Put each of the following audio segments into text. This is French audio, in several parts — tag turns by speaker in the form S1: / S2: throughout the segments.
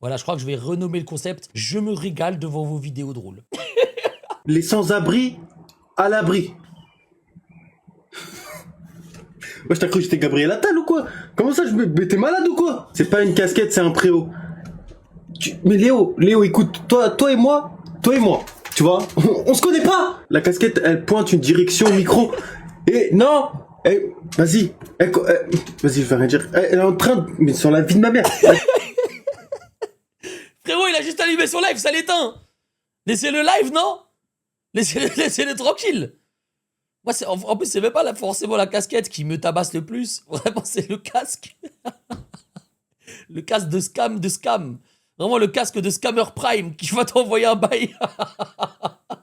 S1: Voilà, je crois que je vais renommer le concept. Je me régale devant vos vidéos drôles.
S2: Les sans-abri à l'abri. Moi, je t'ai cru que j'étais Gabriel Attal ou quoi? Comment ça, mais t'es malade ou quoi? C'est pas une casquette, c'est un préau. Mais Léo, écoute, toi et moi, tu vois, on se connaît pas. La casquette, elle pointe une direction au micro. Et non, vas-y, vas-y, je vais rien dire. Elle est en train de... Mais sur la vie de ma mère.
S1: Frérot, il a juste allumé son live, ça l'éteint. Laissez-le live, non? Laissez-le tranquille. Moi, en plus, c'est même pas forcément la casquette qui me tabasse le plus. Vraiment, c'est le casque. Le casque de scam. Vraiment, le casque de Scammer Prime qui va t'envoyer un bail.
S2: La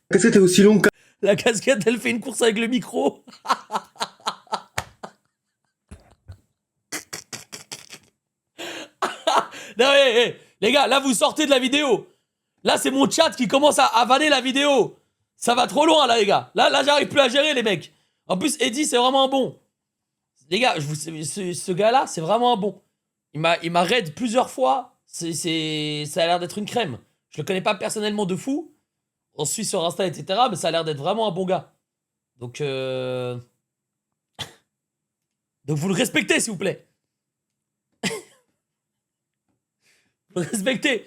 S2: casquette est aussi longue que...
S1: La casquette, elle fait une course avec le micro. Non, les gars, là, vous sortez de la vidéo. Là, c'est mon chat qui commence à avaler la vidéo. Ça va trop loin, là, les gars. Là, j'arrive plus à gérer, les mecs. En plus, Eddie, c'est vraiment un bon. Les gars, ce gars-là, c'est vraiment un bon. Il m'a raid plusieurs fois. Ça a l'air d'être une crème. Je le connais pas personnellement de fou. On se suit sur Insta, etc. Mais ça a l'air d'être vraiment un bon gars. Donc, Donc, vous le respectez, s'il vous plaît. Vous le respectez.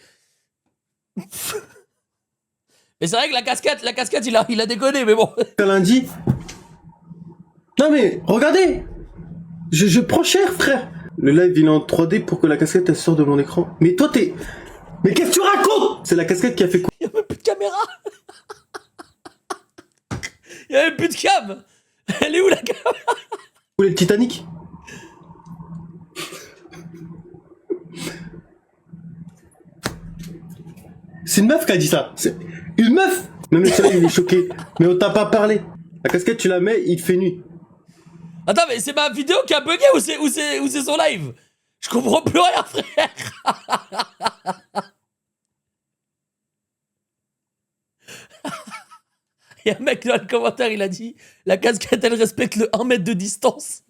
S1: Mais c'est vrai que la casquette, il a déconné, mais bon.
S2: Lundi. Non mais, regardez. Je prends cher, frère. Le live, il est en 3D pour que la casquette, elle sorte de mon écran. Mais toi, t'es... Mais qu'est-ce que tu racontes? C'est la casquette qui a fait quoi?
S1: Il y a même plus de caméra. Il y a même plus de cam. Elle est où la caméra?
S2: Où est le Titanic? C'est une meuf qui a dit ça. C'est une meuf. Même le soleil, il est choqué. Mais on t'a pas parlé. La casquette, tu la mets, il te fait nuit.
S1: Attends, mais c'est ma vidéo qui a bugué ou c'est son live? Je comprends plus rien, frère. Il y a un mec dans le commentaire, il a dit la casquette, elle respecte le 1 mètre de distance.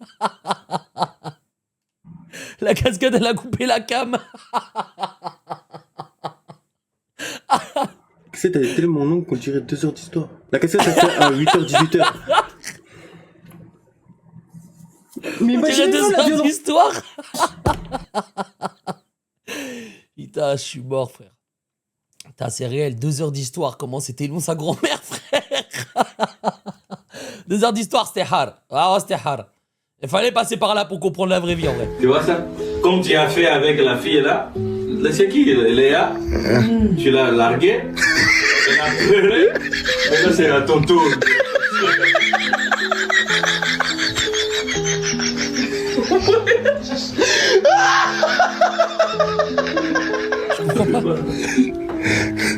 S1: La casquette, elle a coupé la cam.
S2: La casquette, elle est tellement longue qu'on dirait 2 heures d'histoire. La casquette, elle fait à 8h, 18h. Mais
S1: On dirait 2
S2: la
S1: heures
S2: violence.
S1: d'histoire. Putain, je suis mort, frère. Putain, c'est réel, 2 heures d'histoire. Comment c'était long, sa grand-mère, frère. 2 heures d'histoire, c'était hard. Ah ouais, c'était hard. Il fallait passer par là pour comprendre la vraie vie, en vrai.
S3: Tu vois ça? Comme tu as fait avec la fille là, c'est qui? Léa? Tu l'as larguée, elle a pleuré, maintenant c'est à ton tour.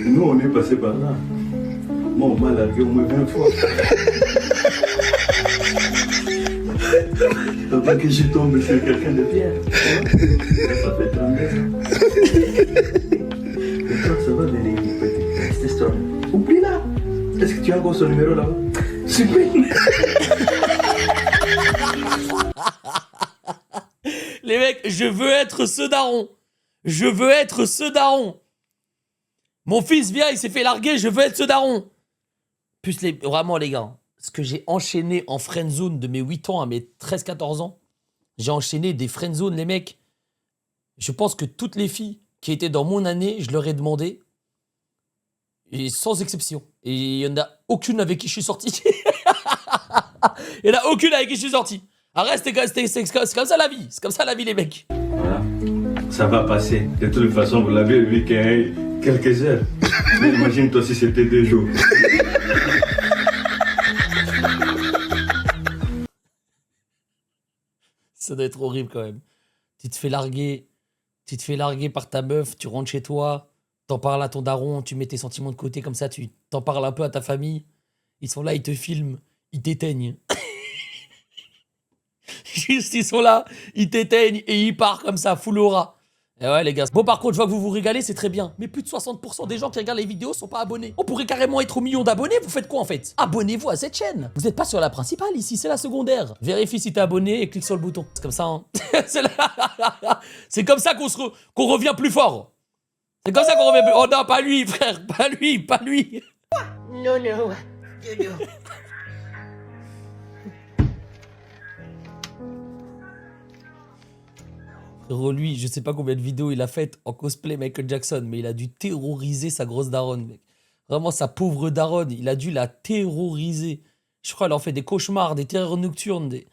S3: Nous on est passé par là. Moi on m'a largué au moins 20 fois. Pas que je tombe sur quelqu'un de bien. Ça fait 30 ans. Et toi, ça va venir répéter cette histoire. Oublie-la. Est-ce que tu as encore son numéro là-bas? Supprime.
S1: Les mecs, je veux être ce daron. Je veux être ce daron. Mon fils vient, il s'est fait larguer, je veux être ce daron. Plus vraiment les gars, ce que j'ai enchaîné en friendzone de mes 8 ans à mes 13-14 ans, j'ai enchaîné des friendzones, les mecs. Je pense que toutes les filles qui étaient dans mon année, je leur ai demandé, et sans exception. Et il n'y en a aucune avec qui je suis sorti. Il n'y en a aucune avec qui je suis sorti. Arrête, c'est comme ça la vie. C'est comme ça la vie, les mecs.
S3: Voilà. Ça va passer. De toute façon, vous l'avez vu quelques heures. Mais imagine-toi si c'était 2 jours.
S1: Ça doit être horrible quand même. Tu te fais larguer par ta meuf, tu rentres chez toi, t'en parles à ton daron, tu mets tes sentiments de côté comme ça, tu t'en parles un peu à ta famille. Ils sont là, ils te filment, ils t'éteignent. Juste, ils sont là, ils t'éteignent et ils partent comme ça, full aura. Et ouais, les gars. Bon, par contre, je vois que vous vous régalez, c'est très bien. Mais plus de 60% des gens qui regardent les vidéos sont pas abonnés. On pourrait carrément être au million d'abonnés, vous faites quoi en fait? Abonnez-vous à cette chaîne. Vous êtes pas sur la principale ici, c'est la secondaire. Vérifie si t'es abonné et clique sur le bouton. C'est comme ça, hein. C'est comme ça qu'on revient plus fort. C'est comme ça qu'on remet plus. Oh non, pas lui, frère. Pas lui, pas lui.
S4: Non, non. Dodo.
S1: Frérot, lui, je sais pas combien de vidéos il a faites en cosplay Michael Jackson, mais il a dû terroriser sa grosse daronne, mec. Vraiment, sa pauvre daronne, il a dû la terroriser. Je crois qu'elle en fait des cauchemars, des terreurs nocturnes, des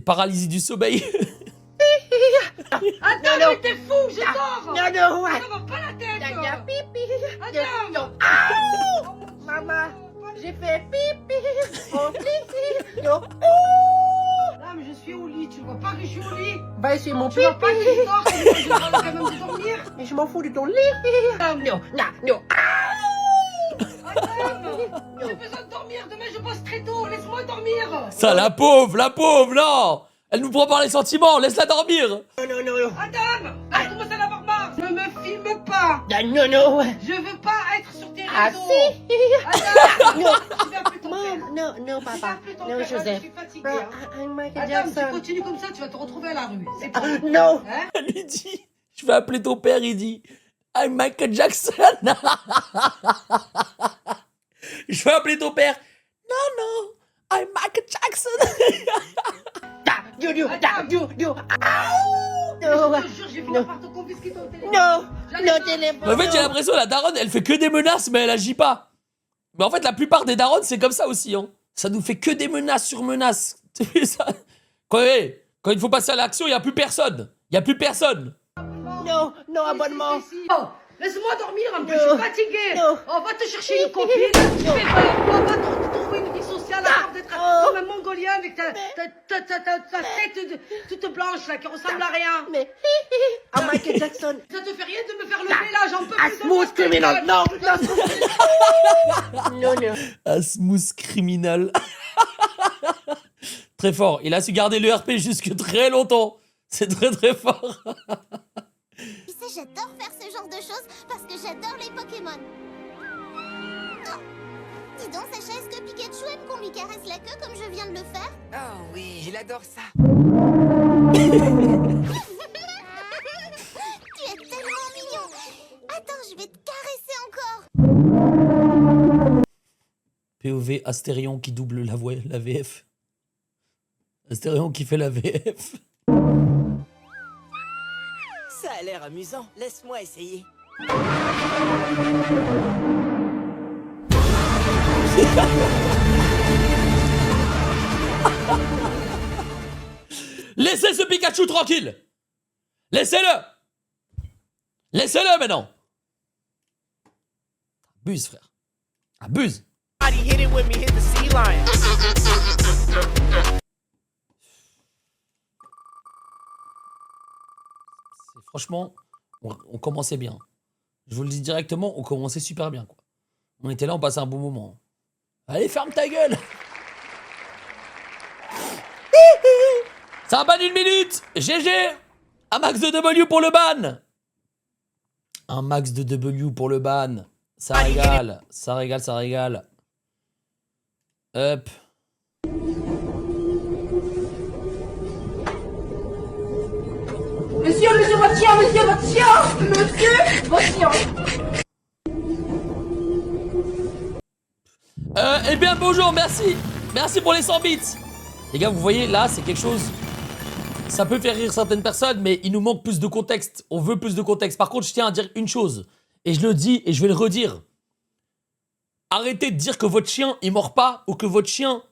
S1: paralysies du sommeil.
S5: Attends,
S4: Non, non.
S5: mais t'es fou, je dors.
S4: Non, non, ouais.
S5: Ça va pas la tête.
S4: Dada, pipi.
S5: Attends.
S4: Non. Aouh. Maman, j'ai fait pipi. Oh, pipi. Non.
S5: Là, mais je suis au lit, tu vois pas que je suis au lit.
S4: Bah, c'est mon
S5: Tu
S4: pipi.
S5: vois pas que je dors, je dois quand même dormir.
S4: Mais je m'en fous de ton lit. Non, non, non.
S5: Attends, j'ai besoin de dormir, demain je bosse très tôt, laisse-moi dormir.
S1: Ça, la pauvre, non. Elle nous prend par les sentiments, laisse-la dormir.
S4: Non, non, non.
S5: Adam, je commence à en avoir marre. Ne me filme pas.
S4: Non, non, ouais.
S5: Je veux pas être sur tes
S4: Ah,
S5: réseaux.
S4: si.
S5: Adam,
S4: Non.
S5: je vais appeler ton père.
S4: Maman, non, non,
S5: Je vais
S4: papa.
S5: appeler ton
S4: Non,
S5: père, je
S4: Joseph.
S5: suis fatiguée.
S4: Bah,
S5: hein.
S4: I'm Michael
S5: Adam, si tu
S4: Jackson.
S5: continues comme ça, tu vas te retrouver à la rue. C'est pas
S4: Ah, non.
S5: Hein?
S1: Elle lui dit, je vais appeler ton père, il dit, I'm Michael Jackson. Je vais appeler ton père. Non, I'm Michael Jackson.
S4: Da, du, du, da, du, du. Aouh.
S5: Je
S4: Non, ouais.
S5: te jure, j'ai fini par te confisquer ton téléphone.
S4: Non,
S5: J'allais
S4: non,
S5: pas.
S4: téléphone.
S1: En fait, j'ai
S4: non.
S1: l'impression la daronne, elle fait que des menaces, mais elle agit pas. Mais en fait, la plupart des daronnes, c'est comme ça aussi. Hein. Ça nous fait que des menaces sur menaces. C'est ça. Quand il faut passer à l'action, il n'y a plus personne. Il n'y a plus personne.
S4: Non, non, abonnement.
S5: Oh, laisse-moi dormir un peu,
S4: Non.
S5: je suis fatiguée.
S4: Non.
S5: On va te chercher une copine. On va te trouver une vie sociale à part d'être comme un Mongolien avec ta tête toute blanche là qui ressemble à rien.
S4: Mais, à Michael Jackson.
S5: Ça te fait rien de me faire lever là, j'en peux
S4: A
S5: plus de
S4: smooth criminal. Non, non. Non, non.
S1: Un smooth criminal. Très fort. Il a su garder le RP jusque très longtemps. C'est très très fort.
S6: Tu sais, j'adore faire ce genre de choses parce que j'adore les Pokémon. Oh. Dis donc, Sacha, est-ce que Pikachu aime qu'on lui caresse la queue comme je viens de le faire?
S7: Oh oui, il adore ça.
S6: Tu es tellement mignon. Attends, je vais te caresser encore.
S1: POV Astérion qui double la VF. Astérion qui fait la VF.
S7: Ça a l'air amusant. Laisse-moi essayer.
S1: Laissez ce Pikachu tranquille. Laissez-le. Laissez-le maintenant. Abuse, frère. Abuse.
S7: Hit it with me, hit the sea lion.
S1: Franchement, on commençait bien. Je vous le dis directement, on commençait super bien, quoi. On était là, on passait un bon moment. Allez, ferme ta gueule. Ça a ban une minute. GG. Un max de W pour le ban. Un max de W pour le ban. Ça régale. Ça régale, ça régale. Hop.
S5: Monsieur, votre chien, votre chien.
S1: Eh bien, bonjour, merci. Merci pour les 100 bits. Les gars, vous voyez, là, c'est quelque chose... Ça peut faire rire certaines personnes, mais il nous manque plus de contexte. On veut plus de contexte. Par contre, je tiens à dire une chose. Et je le dis, et je vais le redire. Arrêtez de dire que votre chien, il mord pas, ou que votre chien,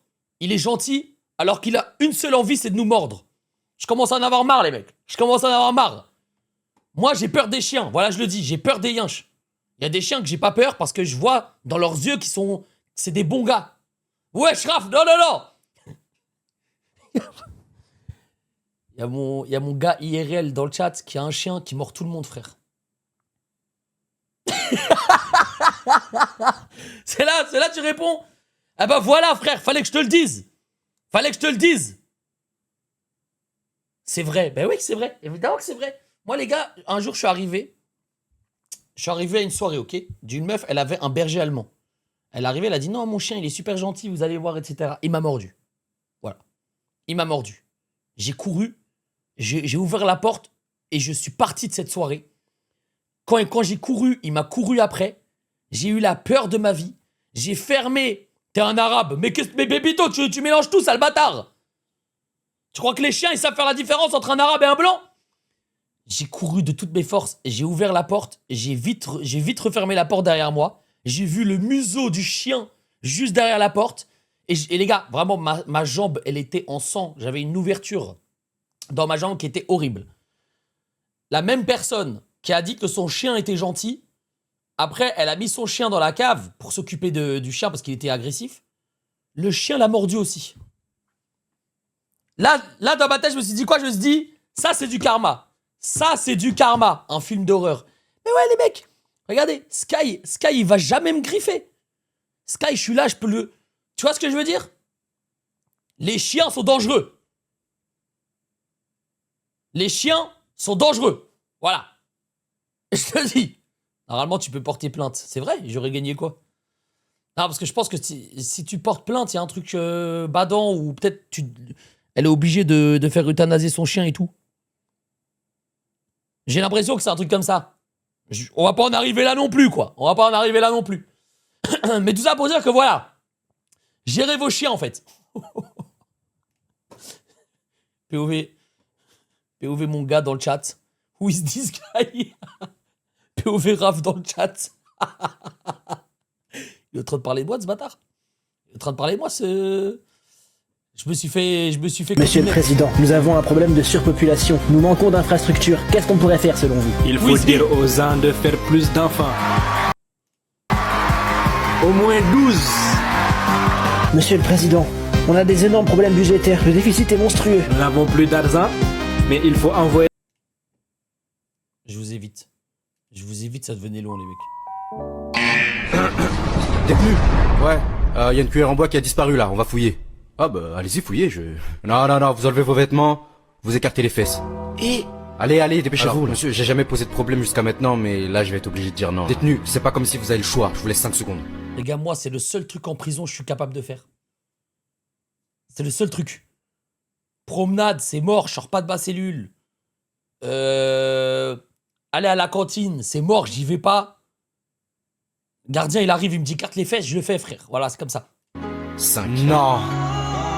S1: il est gentil, alors qu'il a une seule envie, c'est de nous mordre. Je commence à en avoir marre, les mecs. Je commence à en avoir marre. Moi, j'ai peur des chiens. Voilà, je le dis, j'ai peur des yinches. Il y a des chiens que j'ai pas peur parce que je vois dans leurs yeux qu'ils sont... C'est des bons gars. Ouais, Shraf, non, non, non. Il y a mon gars IRL dans le chat qui a un chien qui mord tout le monde, frère. C'est là, tu réponds. Ah bah voilà, frère, fallait que je te le dise. Fallait que je te le dise. C'est vrai. Ben oui, c'est vrai. Évidemment que c'est vrai. Moi, les gars, un jour, je suis arrivé à une soirée, ok, d'une meuf, elle avait un berger allemand. Elle est arrivée, elle a dit, non, mon chien, il est super gentil, vous allez voir, etc. Il m'a mordu. Voilà. Il m'a mordu. J'ai couru, j'ai ouvert la porte et je suis parti de cette soirée. Quand j'ai couru, il m'a couru après. J'ai eu la peur de ma vie. J'ai fermé. T'es un arabe. Mais Bébito, tu mélanges tout, sale bâtard. Tu crois que les chiens, ils savent faire la différence entre un arabe et un blanc? J'ai couru de toutes mes forces. J'ai ouvert la porte. J'ai vite refermé la porte derrière moi. J'ai vu le museau du chien juste derrière la porte. Et les gars, vraiment, ma jambe, elle était en sang. J'avais une ouverture dans ma jambe qui était horrible. La même personne qui a dit que son chien était gentil, après, elle a mis son chien dans la cave pour s'occuper du chien parce qu'il était agressif. Le chien l'a mordu aussi. Là, dans ma tête, je me suis dit quoi? Je me suis dit, ça, c'est du karma. Ça, c'est du karma. Un film d'horreur. Mais ouais, les mecs, regardez, Sky, il va jamais me griffer. Sky, je suis là, je peux le... Tu vois ce que je veux dire? Les chiens sont dangereux. Les chiens sont dangereux. Voilà. Je te le dis. Normalement, tu peux porter plainte. C'est vrai, j'aurais gagné quoi? Non, parce que je pense que si tu portes plainte, il y a un truc badant ou peut-être elle est obligée de faire euthanasier son chien et tout. J'ai l'impression que c'est un truc comme ça. On va pas en arriver là non plus, quoi. On va pas en arriver là non plus. Mais tout ça pour dire que voilà. Gérez vos chiens, en fait. POV mon gars dans le chat. Who is this guy? POV Raph dans le chat. Il est en train de parler de moi, ce bâtard. Il est en train de parler de moi, ce... Je me suis fait
S8: Monsieur le Président, nous avons un problème de surpopulation. Nous manquons d'infrastructures. Qu'est-ce qu'on pourrait faire selon vous?
S9: Il faut dire aux uns de faire plus d'enfants. Au moins 12.
S8: Monsieur le Président, on a des énormes problèmes budgétaires. Le déficit est monstrueux.
S9: Nous n'avons plus d'argent, mais il faut envoyer...
S1: Je vous évite, ça devenait long, les mecs.
S10: Détenu. Ouais, y a une cuillère en bois qui a disparu là, on va fouiller. Ah bah allez-y fouillez, Non, vous enlevez vos vêtements, vous écartez les fesses. Et... Allez, dépêchez-vous. Monsieur, j'ai jamais posé de problème jusqu'à maintenant, mais là je vais être obligé de dire non. Détenu, c'est pas comme si vous avez le choix, je vous laisse 5 secondes.
S1: Les gars, moi c'est le seul truc en prison que je suis capable de faire. C'est le seul truc. Promenade, c'est mort, je sors pas de ma cellule. Aller à la cantine, c'est mort, j'y vais pas. Gardien, il arrive, il me dit carte les fesses, je le fais, frère. Voilà, c'est comme ça.
S10: 5. Non.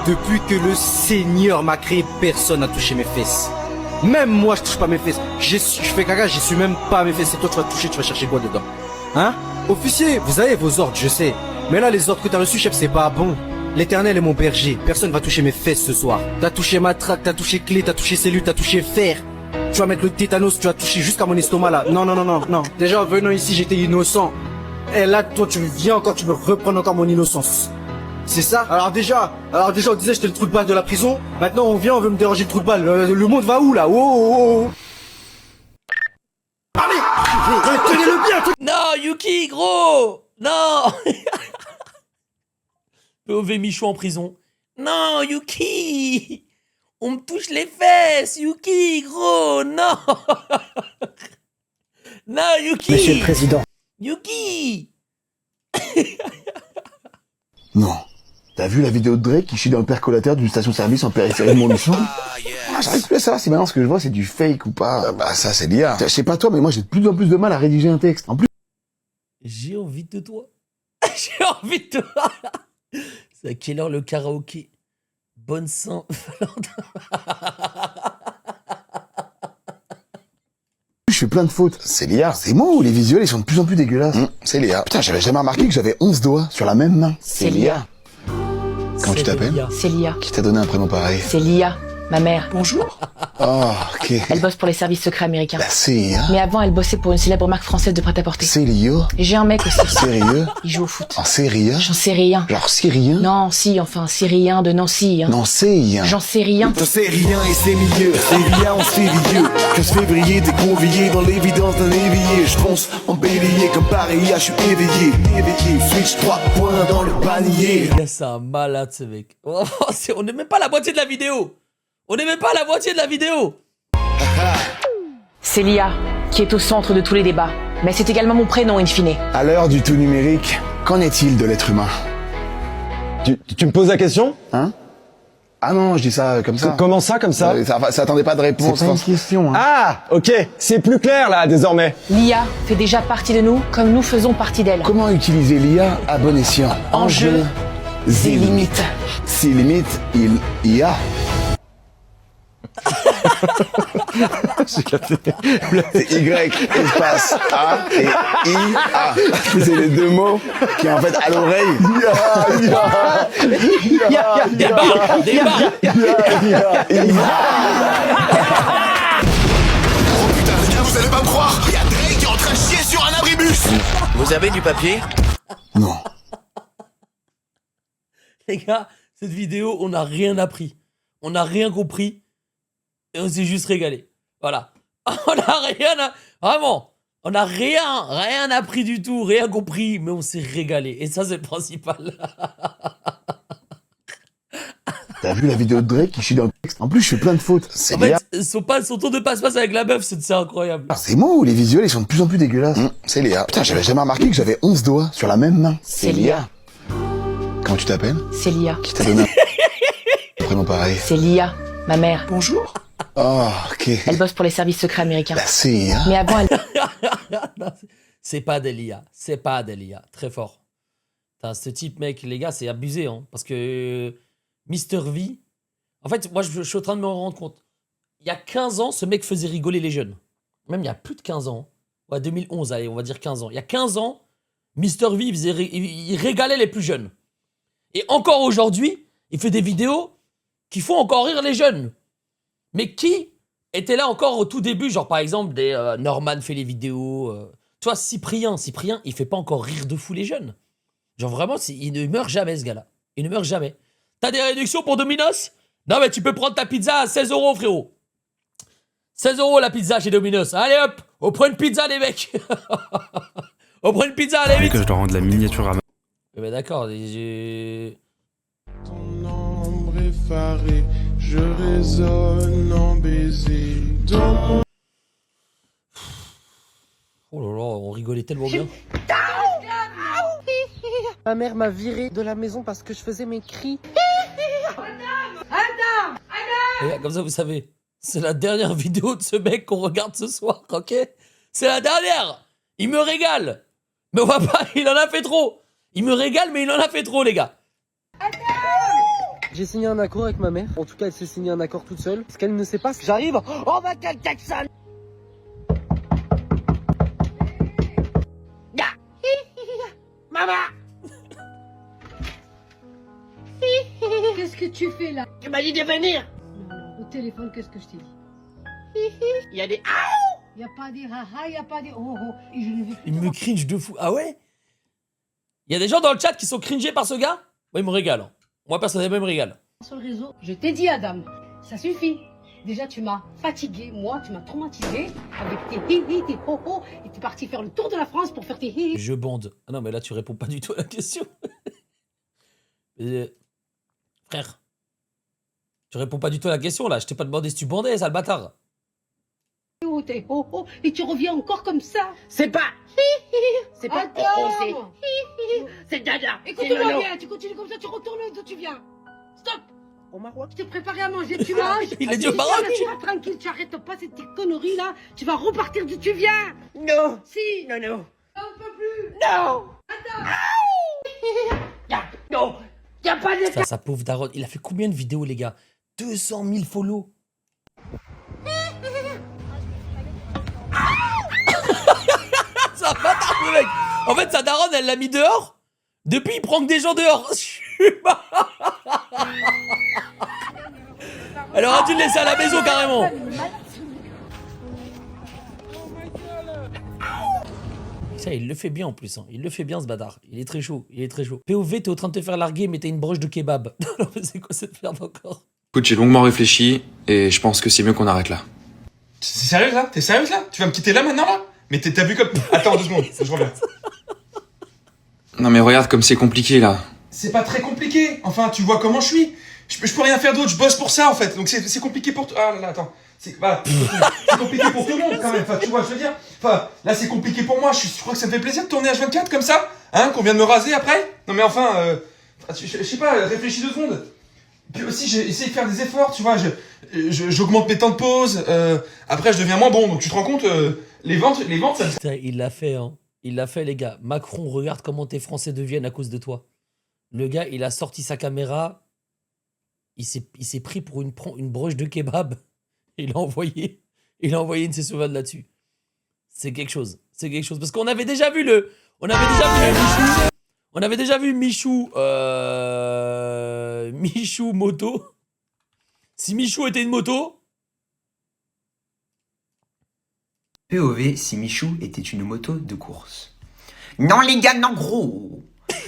S10: Depuis que le Seigneur m'a créé, personne n'a touché mes fesses. Même moi, je touche pas mes fesses. Je fais caca, j'y suis même pas mes fesses. Et toi, tu vas toucher, tu vas chercher quoi dedans? Hein? Officier, vous avez vos ordres, je sais. Mais là, les ordres que t'as reçus, chef, c'est pas bon. L'Éternel est mon berger. Personne va toucher mes fesses ce soir. T'as touché ma traque, t'as touché clé, t'as touché cellule, t'as touché fer. Tu vas mettre le tétanos, tu vas toucher jusqu'à mon estomac là. Non. Déjà, en venant ici, j'étais innocent. Et là, toi, tu viens encore, tu veux reprendre encore mon innocence. C'est ça? Alors déjà, on disait j'étais le trou de balle de la prison. Maintenant, on vient, on veut me déranger le trou de balle. Le monde va où là? Oh. Allez, tenez-le bien.
S1: Non, Yuki, gros. Non. POV Michou en prison. Non, Yuki. On me touche les fesses, Yuki, gros. Non. Non, Yuki.
S8: Monsieur le Président.
S1: Yuki.
S11: Non. T'as vu la vidéo de Drake qui chie dans le percolateur d'une station-service en périphérie de Montluçon? J'arrive plus à savoir si maintenant ce que je vois c'est du fake ou pas. Bah ça c'est l'IA. Je sais pas toi, mais moi j'ai de plus en plus de mal à rédiger un texte. En plus...
S1: J'ai envie de toi. J'ai envie de toi. C'est à quelle heure le karaoké? Bonne Saint-Valentin.
S11: Je fais plein de fautes. C'est l'IA. C'est moi ou les visuels ils sont de plus en plus dégueulasses? C'est l'IA. Putain, j'avais jamais remarqué que j'avais 11 doigts sur la même main. C'est l'IA. Comment tu t'appelles?
S12: C'est Lia.
S11: Qui t'a donné un prénom pareil?
S12: C'est Lia, ma mère.
S11: Bonjour. Oh, ok.
S12: Elle bosse pour les services secrets américains.
S11: La CIA.
S12: Mais avant, elle bossait pour une célèbre marque française de prêt-à-porter.
S11: C'est Lio.
S12: Et j'ai un mec aussi.
S11: Sérieux?
S12: Il joue au foot.
S11: En sérieux?
S12: J'en sais rien.
S11: Genre syrien?
S12: Non, si, enfin, syrien de Nancy. Hein.
S11: Non, c'est
S12: J'en sais rien.
S13: J'en sais rien et c'est milieu. C'est rien, on s'est vieux. 15 février, t'es convié dans l'évidence d'un éveillé. Je pense en bélier comme pareil, je suis éveillé. Switch 3 points dans le panier.
S1: C'est un malade ce mec. Oh, on n'est même pas à la moitié de la vidéo.
S12: C'est Lia, qui est au centre de tous les débats. Mais c'est également mon prénom, in fine.
S11: À l'heure du tout numérique, qu'en est-il de l'être humain?
S14: Tu me poses la question?
S11: Hein? Ah non, je dis ça comme ça.
S14: Comment ça, comme ça?
S11: Ça attendait pas de réponse.
S14: C'est pas une question. Hein. Ah, ok, c'est plus clair là, désormais.
S12: L'IA fait déjà partie de nous, comme nous faisons partie d'elle.
S11: Comment utiliser l'IA à bon escient?
S12: Enjeu,
S11: c'est limite. Si limite, il y a.
S14: J'ai capté.
S11: C'est Y, espace A et I-A. C'est les deux mots qui, en fait, à l'oreille.
S13: Oh putain, les gars, vous allez pas me croire. Il y a Drake qui est en train de chier sur un abribus.
S7: Vous avez du papier?
S11: Non.
S1: Les gars, cette vidéo, on n'a rien appris. On n'a rien compris. Et on s'est juste régalé. Voilà. On n'a rien... Vraiment. On n'a rien appris du tout. Rien compris. Mais on s'est régalé. Et ça, c'est le principal.
S11: T'as vu la vidéo de Drake qui chie dans le texte? En plus, je fais plein de fautes. C'est
S1: En fait, son tour de passe-passe avec la meuf, c'est incroyable.
S11: C'est moi ou les visuels, ils sont de plus en plus dégueulasses? C'est Léa. Putain, j'avais jamais remarqué que j'avais 11 doigts sur la même main.
S12: C'est Léa.
S11: Comment tu t'appelles?
S12: C'est l'IA.
S11: Qui t'a donné un prénom pareil?
S12: C'est l'IA, ma mère.
S11: Bonjour. Oh, ok.
S12: Elle bosse pour les services secrets américains.
S11: La CIA.
S12: Mais avant, elle...
S1: C'est pas des l'IA. C'est pas des l'IA. Très fort. Putain, ce type, mec, les gars, c'est abusé. Hein, parce que Mr. V... En fait, moi, je suis en train de me rendre compte. Il y a 15 ans, ce mec faisait rigoler les jeunes. Même il y a plus de 15 ans. Ouais, 2011, allez, on va dire 15 ans. Il y a 15 ans, Mr. V, il régalait les plus jeunes. Et encore aujourd'hui, il fait des vidéos qui font encore rire les jeunes. Mais qui était là encore au tout début? Genre, par exemple, des Norman fait les vidéos. Tu vois, Cyprien, il fait pas encore rire de fou les jeunes. Genre, vraiment, il ne meurt jamais, ce gars-là. Il ne meurt jamais. T'as des réductions pour Domino's? Non, mais tu peux prendre ta pizza à 16 €, frérot. 16 € la pizza chez Domino's. Allez hop, on prend une pizza, les mecs. On prend une pizza, allez vite.
S9: Que je dois rendre la miniature à ma...
S1: Eh ben d'accord,
S15: Ton ombre effarée, je résonne en baiser dans mon...
S1: Oh là là, on rigolait tellement bien.
S4: Ma mère m'a viré de la maison parce que je faisais mes cris.
S1: Et comme ça, vous savez, c'est la dernière vidéo de ce mec qu'on regarde ce soir, ok? C'est la dernière. Il me régale. Mais on va pas, il en a fait trop. Il me régale, mais il en a fait trop, les gars.
S4: J'ai signé un accord avec ma mère. En tout cas, elle s'est signé un accord toute seule. Ce qu'elle ne sait pas, c'est que j'arrive. Oh, Michael Jackson.
S5: Maman. Qu'est-ce que tu fais là?
S4: Tu m'as dit de venir.
S5: Au téléphone, qu'est-ce que je t'ai dit?
S4: Il y a des...
S5: Il n'y a pas des haha, il n'y a pas des oh oh. Et je ne vais plus.
S1: Il me cringe de fou. Ah ouais? Il y a des gens dans le chat qui sont cringés par ce gars? Moi, il me régale. Hein. Moi, personnellement, il me régale.
S5: Sur le réseau, je t'ai dit, Adam, ça suffit. Déjà, tu m'as fatigué, moi, tu m'as traumatisé avec tes hi-hi, tes ho-ho, et t'es parti faire le tour de la France pour faire tes hi-hi.
S1: Je bande. Ah non, mais là, tu réponds pas du tout à la question. Frère, tu réponds pas du tout à la question, là. Je t'ai pas demandé si tu bandais, sale bâtard.
S5: Oh, tes ho-ho, et tu reviens encore comme ça.
S4: C'est pas... C'est pas...
S5: Adam.
S4: Oh, c'est dada.
S5: Écoute-moi bien, tu continues comme ça, tu retournes d'où tu viens. Stop.
S4: Au Maroc.
S5: Je t'ai préparé à manger, tu manges.
S1: Il est dit au Maroc.
S5: Tu vas tranquille, tu arrêtes pas cette connerie là. Tu vas repartir d'où tu viens.
S4: Non.
S5: Si.
S4: Non, non.
S5: On peut plus.
S4: Non.
S5: Attends.
S4: Non. Y'a pas de...
S1: Putain, sa pauvre daronne. Il a fait combien de vidéos, les gars? 200 000 follow. C'est un bâtard, le mec. En fait, sa daronne, elle l'a mis dehors. Depuis, il prend que des gens dehors. Elle aurait dû le laisser à la maison, carrément. Ça, il le fait bien en plus. Hein. Il le fait bien, ce bâtard. Il est très chaud. Il est très chaud. POV, t'es en train de te faire larguer, mais t'as une broche de kebab. Non, mais c'est quoi cette merde encore?
S16: Écoute, j'ai longuement réfléchi et je pense que c'est mieux qu'on arrête là.
S17: C'est sérieux là? T'es sérieuse là? Tu vas me quitter là maintenant là? Mais t'as vu comme... Attends 2 secondes, je reviens.
S16: Non mais regarde comme c'est compliqué là.
S17: C'est pas très compliqué. Enfin, tu vois comment je suis. Je peux rien faire d'autre, je bosse pour ça en fait. Donc c'est compliqué pour toi. Ah là là, attends. C'est compliqué pour tout le monde quand même. Enfin, tu vois, je veux dire. Enfin, là c'est compliqué pour moi. Je crois que ça me fait plaisir de tourner H24 comme ça. Hein, qu'on vient de me raser après. Non mais enfin, je sais pas, réfléchis 2 secondes. Puis aussi, j'ai essayé de faire des efforts, tu vois. J'augmente mes temps de pause. Après, je deviens moins bon. Donc, tu te rends compte, les ventes, ça...
S1: Putain, il l'a fait, hein. Il l'a fait, les gars. Macron, regarde comment tes Français deviennent à cause de toi. Le gars, il a sorti sa caméra. Il s'est pris pour une broche de kebab. Il a envoyé une session vanne là-dessus. C'est quelque chose. C'est quelque chose. Parce qu'on avait déjà vu On avait déjà vu Michou. Michou moto. Si Michou était une moto.
S18: POV si Michou était une moto de course. Non les gars, non gros.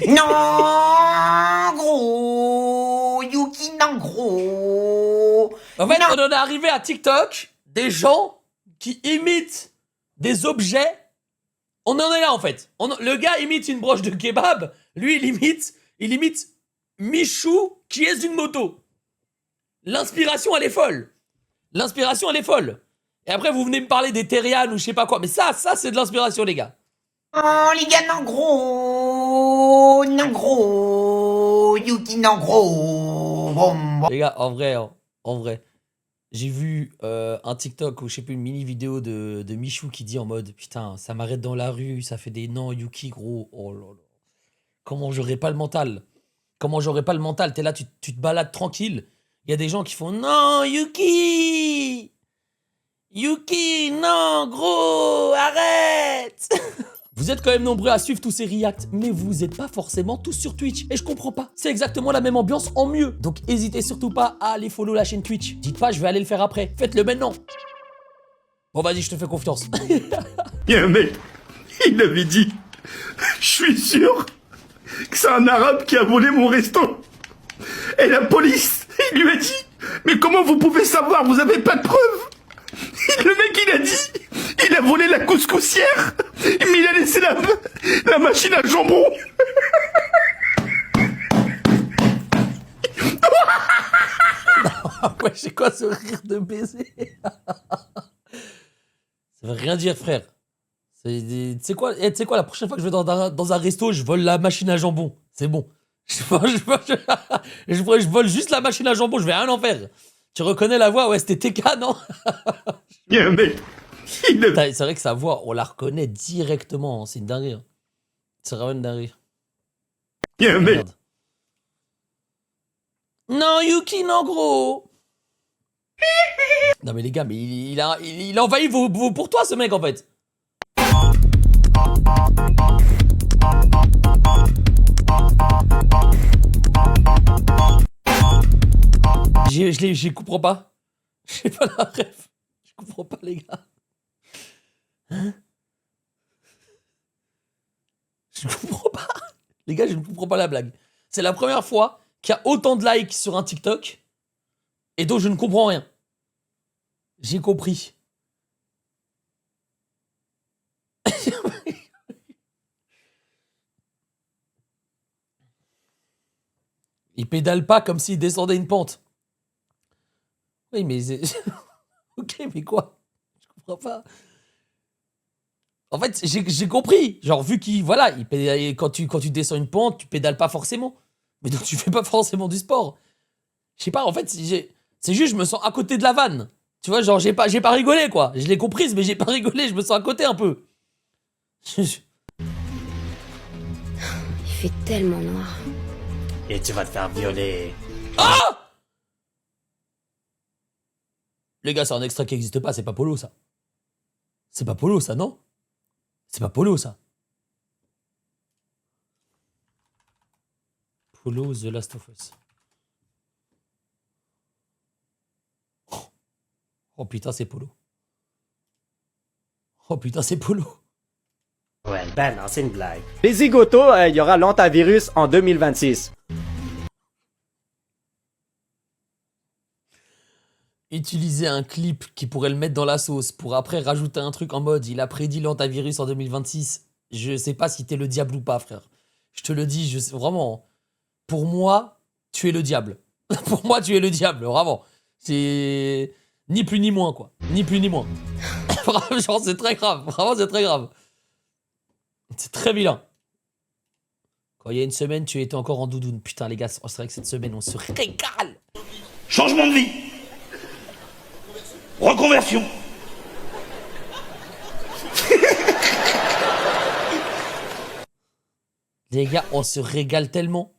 S18: Non gros. Yuki, non gros.
S1: En fait, on en est arrivé à TikTok. Des gens qui imitent des objets. On en est là en fait. Le gars imite une broche de kebab. Lui, il imite Michou qui est une moto. L'inspiration, elle est folle. L'inspiration, elle est folle. Et après, vous venez me parler des Terrian ou je sais pas quoi. Mais ça, c'est de l'inspiration, les gars.
S18: Oh, les gars, non gros. Non gros. Yuki, non gros. Bon.
S1: Les gars, en vrai. J'ai vu un TikTok ou je sais plus, une mini vidéo de Michou qui dit en mode putain, ça m'arrête dans la rue, ça fait des non, Yuki, gros. Oh là là. Comment j'aurais pas le mental? T'es là, tu te balades tranquille. Il y a des gens qui font non, Yuki! Yuki, non, gros, arrête! Vous êtes quand même nombreux à suivre tous ces reacts, mais vous n'êtes pas forcément tous sur Twitch. Et je comprends pas. C'est exactement la même ambiance en mieux. Donc n'hésitez surtout pas à aller follow la chaîne Twitch. Dites pas, je vais aller le faire après. Faites-le maintenant. Bon, vas-y, je te fais confiance.
S13: Il y a un mec, il avait dit, je suis sûr que c'est un arabe qui a volé mon resto. Et la police, il lui a dit, mais comment vous pouvez savoir, vous avez pas de preuves? Le mec, il a dit, il a volé la couscoussière, mais il a laissé la machine à jambon.
S1: Ouais, c'est quoi ce rire de baiser? Ça veut rien dire, frère. Tu sais quoi, la prochaine fois que je vais dans un resto, je vole la machine à jambon. C'est bon. Je vole juste la machine à jambon, je vais rien en faire. Tu reconnais la voix? Ouais, c'était TK, non?
S13: Il y a un mec.
S1: C'est vrai que sa voix, on la reconnaît directement. C'est une dinguerie. C'est vraiment une dinguerie.
S13: Il y a un mec.
S1: Non, Yuki, non, gros. Non, mais les gars, mais il a envahi vos pour toi, ce mec, en fait. Je comprends pas. J'ai pas la ref. Je comprends pas, les gars. Hein? Je comprends pas. Les gars, je ne comprends pas la blague. C'est la première fois qu'il y a autant de likes sur un TikTok et dont je ne comprends rien. J'ai compris. Il pédale pas comme s'il descendait une pente. Oui, mais... Ok, mais quoi? Je comprends pas. En fait, j'ai compris. Genre, vu qu'il... Voilà, quand tu descends une pente, tu pédales pas forcément. Mais donc, tu fais pas forcément du sport. Je sais pas, en fait, c'est juste, je me sens à côté de la vanne. Tu vois, genre, j'ai pas rigolé, quoi. Je l'ai comprise, mais j'ai pas rigolé. Je me sens à côté un peu.
S19: Il fait tellement noir.
S20: Et tu vas te faire violer.
S1: Ah! Les gars, c'est un extrait qui n'existe pas, c'est pas Polo, ça. C'est pas Polo, ça, non? C'est pas Polo, ça. Polo, The Last of Us. Oh putain, c'est Polo. Oh putain, c'est Polo.
S20: Ouais, ben non, c'est une blague.
S21: Les zigotos, il y aura l'antavirus en 2026.
S1: Utiliser un clip qui pourrait le mettre dans la sauce pour après rajouter un truc en mode il a prédit l'antavirus en 2026. Je sais pas si t'es le diable ou pas, frère. Je te le dis, vraiment. Pour moi, tu es le diable. Pour moi, tu es le diable, vraiment. C'est ni plus ni moins, quoi. Ni plus ni moins. Genre, c'est très grave. Vraiment, c'est très grave. C'est très vilain. Quand il y a une semaine, tu étais encore en doudoune. Putain, les gars, c'est vrai que cette semaine, on se régale.
S2: Changement de vie. Reconversion.
S1: Les gars, on se régale tellement.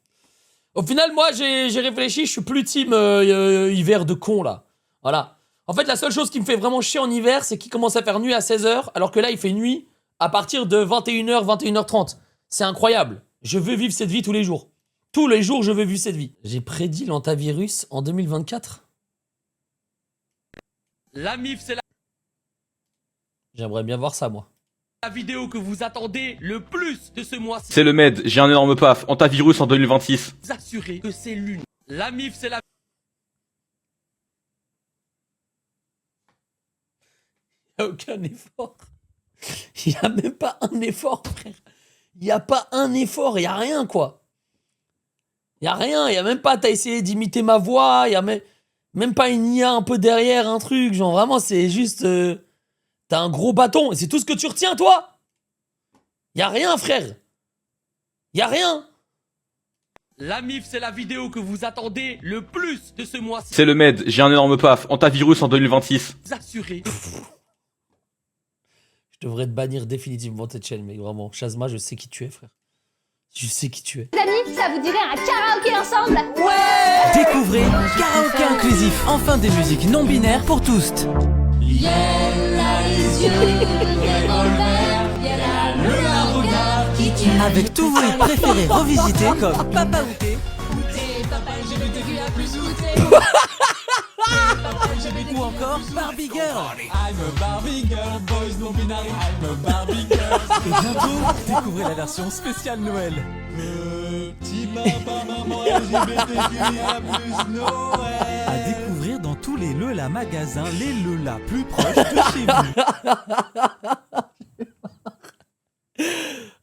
S1: Au final, moi, j'ai réfléchi, je suis plus team hiver de con, là. Voilà. En fait, la seule chose qui me fait vraiment chier en hiver, c'est qu'il commence à faire nuit à 16h, alors que là, il fait nuit à partir de 21h, 21h30. C'est incroyable. Je veux vivre cette vie tous les jours. Tous les jours, je veux vivre cette vie. J'ai prédit l'antavirus en 2024. La MIF, c'est la... J'aimerais bien voir ça, moi. La vidéo que vous attendez le plus de ce mois-ci.
S22: C'est le Med, j'ai un énorme paf, antivirus en 2026.
S1: Vous assurez que c'est l'une. La MIF, c'est la... Il n'y a aucun effort. Il n'y a même pas un effort, frère. Il n'y a pas un effort, il n'y a rien, quoi. Il n'y a rien, il n'y a même pas... T'as essayé d'imiter ma voix, il n'y a même pas une IA un peu derrière, un truc. Genre, vraiment, c'est juste... T'as un gros bâton, et c'est tout ce que tu retiens, toi? Y a rien, frère. Y a rien. La MIF, c'est la vidéo que vous attendez le plus de ce mois-ci.
S22: C'est le Med, j'ai un énorme paf, antivirus en 2026.
S1: Vous assurez. Je devrais te bannir définitivement cette chaîne, mais vraiment. Chazma, je sais qui tu es, frère. Je sais qui tu es.
S6: Les amis, ça vous dirait un karaoké ensemble?
S23: Ouais! Découvrez Karaoké inclusif, enfin des musiques non binaires pour tous. Avec tous vos hits préférés revisités comme Papa Outé ou encore Barbie Girl. Et bientôt, découvrez la version spéciale Noël. Petit papa, maman, à découvrir dans tous les Lola magasins, les Lola plus proches de chez vous.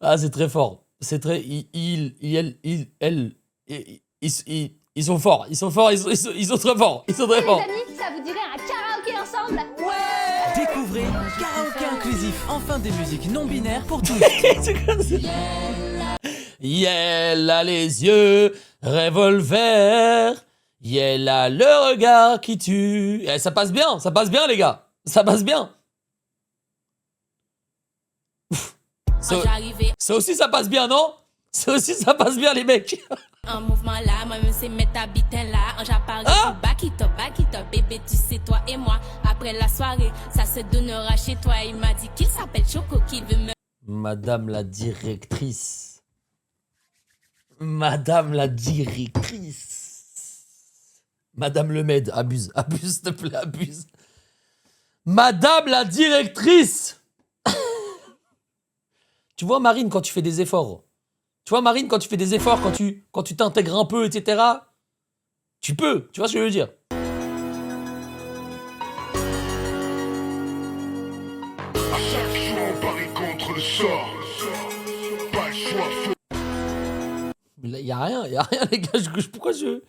S1: Ah, c'est très fort. C'est très... Ils sont forts. Ils sont forts. Ils sont très forts. Ils sont très forts.
S6: Les amis, ça vous dirait un karaoké ensemble?
S23: Ouais! Découvrez Karaoké inclusif, enfin des musiques non binaires pour tous.
S1: Elle a les yeux revolver. Elle a le regard qui tue. Eh, ça passe bien, les gars. Ça passe bien. Ça aussi, ça passe bien, non? Ça aussi, ça passe bien, les mecs.
S24: Un mouvement là, moi-même c'est mettre ta bitine là. Un j'apparais back it up, bébé, tu sais, toi et moi. Après la soirée, ça se donnera chez toi. Il m'a dit qu'il s'appelle Choco, qu'il veut me...
S1: Madame la directrice. Madame la directrice. Madame le Med, abuse, s'il te plaît, abuse. Madame la directrice. Tu vois, Marine, quand tu fais des efforts. Tu vois, Marine, quand tu fais des efforts, quand tu t'intègres un peu, etc., tu peux. Tu vois ce que je veux dire?
S13: À chaque jour, on parie contre le sort. Pas le choix.
S1: Mais là, y a rien, les gars. Pourquoi je...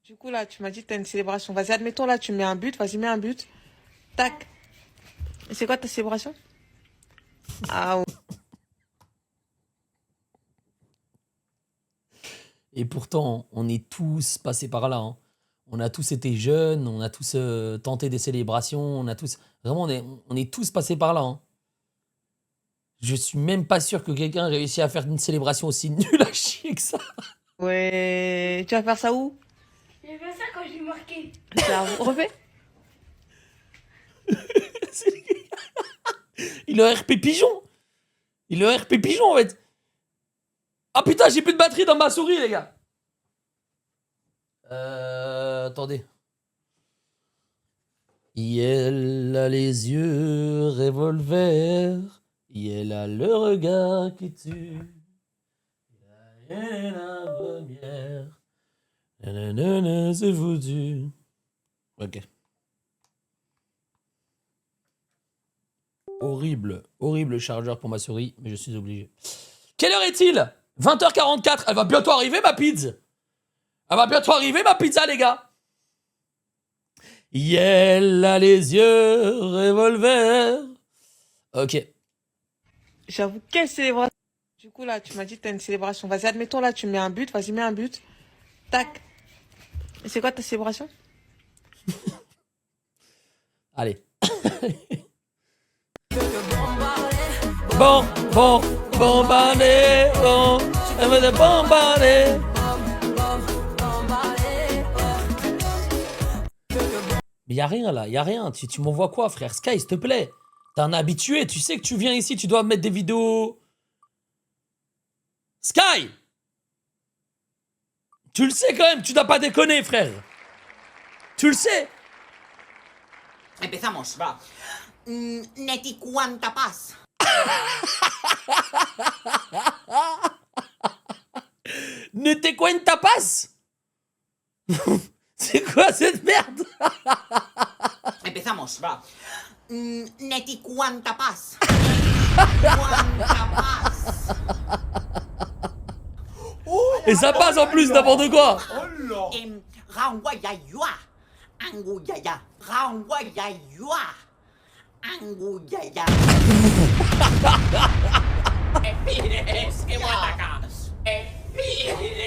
S4: Du coup, là, tu m'as dit que t'as une célébration. Vas-y, admettons, là, tu mets un but. Vas-y, mets un but. Tac. Et c'est quoi ta célébration? Ah, ouais.
S1: Et pourtant, on est tous passés par là. Hein. On a tous été jeunes, on a tous tenté des célébrations, on a tous... Vraiment, on est tous passés par là. Hein. Je suis même pas sûr que quelqu'un réussisse à faire une célébration aussi nulle à chier que ça.
S4: Ouais, tu vas faire ça où?
S6: J'ai fait ça quand j'ai marqué.
S4: Refais.
S1: Il a RP pigeon. Il a RP pigeon, en fait. Ah putain, j'ai plus de batterie dans ma souris, les gars. Attendez. Elle a les yeux revolver. Elle a le regard qui tue. Elle a la première. Nanana, c'est foutu. Ok. Horrible chargeur pour ma souris, mais je suis obligé. Quelle heure est-il? 20h44. Elle va bientôt arriver, ma pizza. Elle va bientôt arriver, ma pizza, les gars. Elle a les yeux revolver. Ok.
S4: J'avoue, quelle célébration. Du coup, là, tu m'as dit que t'as une célébration. Vas-y, admettons, là, tu mets un but. Vas-y, mets un but. Tac. C'est quoi ta célébration?
S1: Allez. Bon, bombardé, bon, elle veut te bombarder. Mais y a rien là, y a rien. Tu m'envoies quoi, frère? Sky, s'il te plaît. T'es un habitué, tu sais que tu viens ici, tu dois mettre des vidéos. Sky! Tu le sais quand même, tu dois pas déconner, frère. Tu le sais.
S18: Empezamos, va. Neti cuanta paz.
S1: Ne te cuenta pas? C'est quoi cette merde?
S18: Empezamos, va. Neti cuanta paz.
S1: Et ça passe en plus, n'importe quoi.
S18: Rangwayayua. Anguyaya. Rangwayayua. Anguyaya. Epires que Wataka. Epires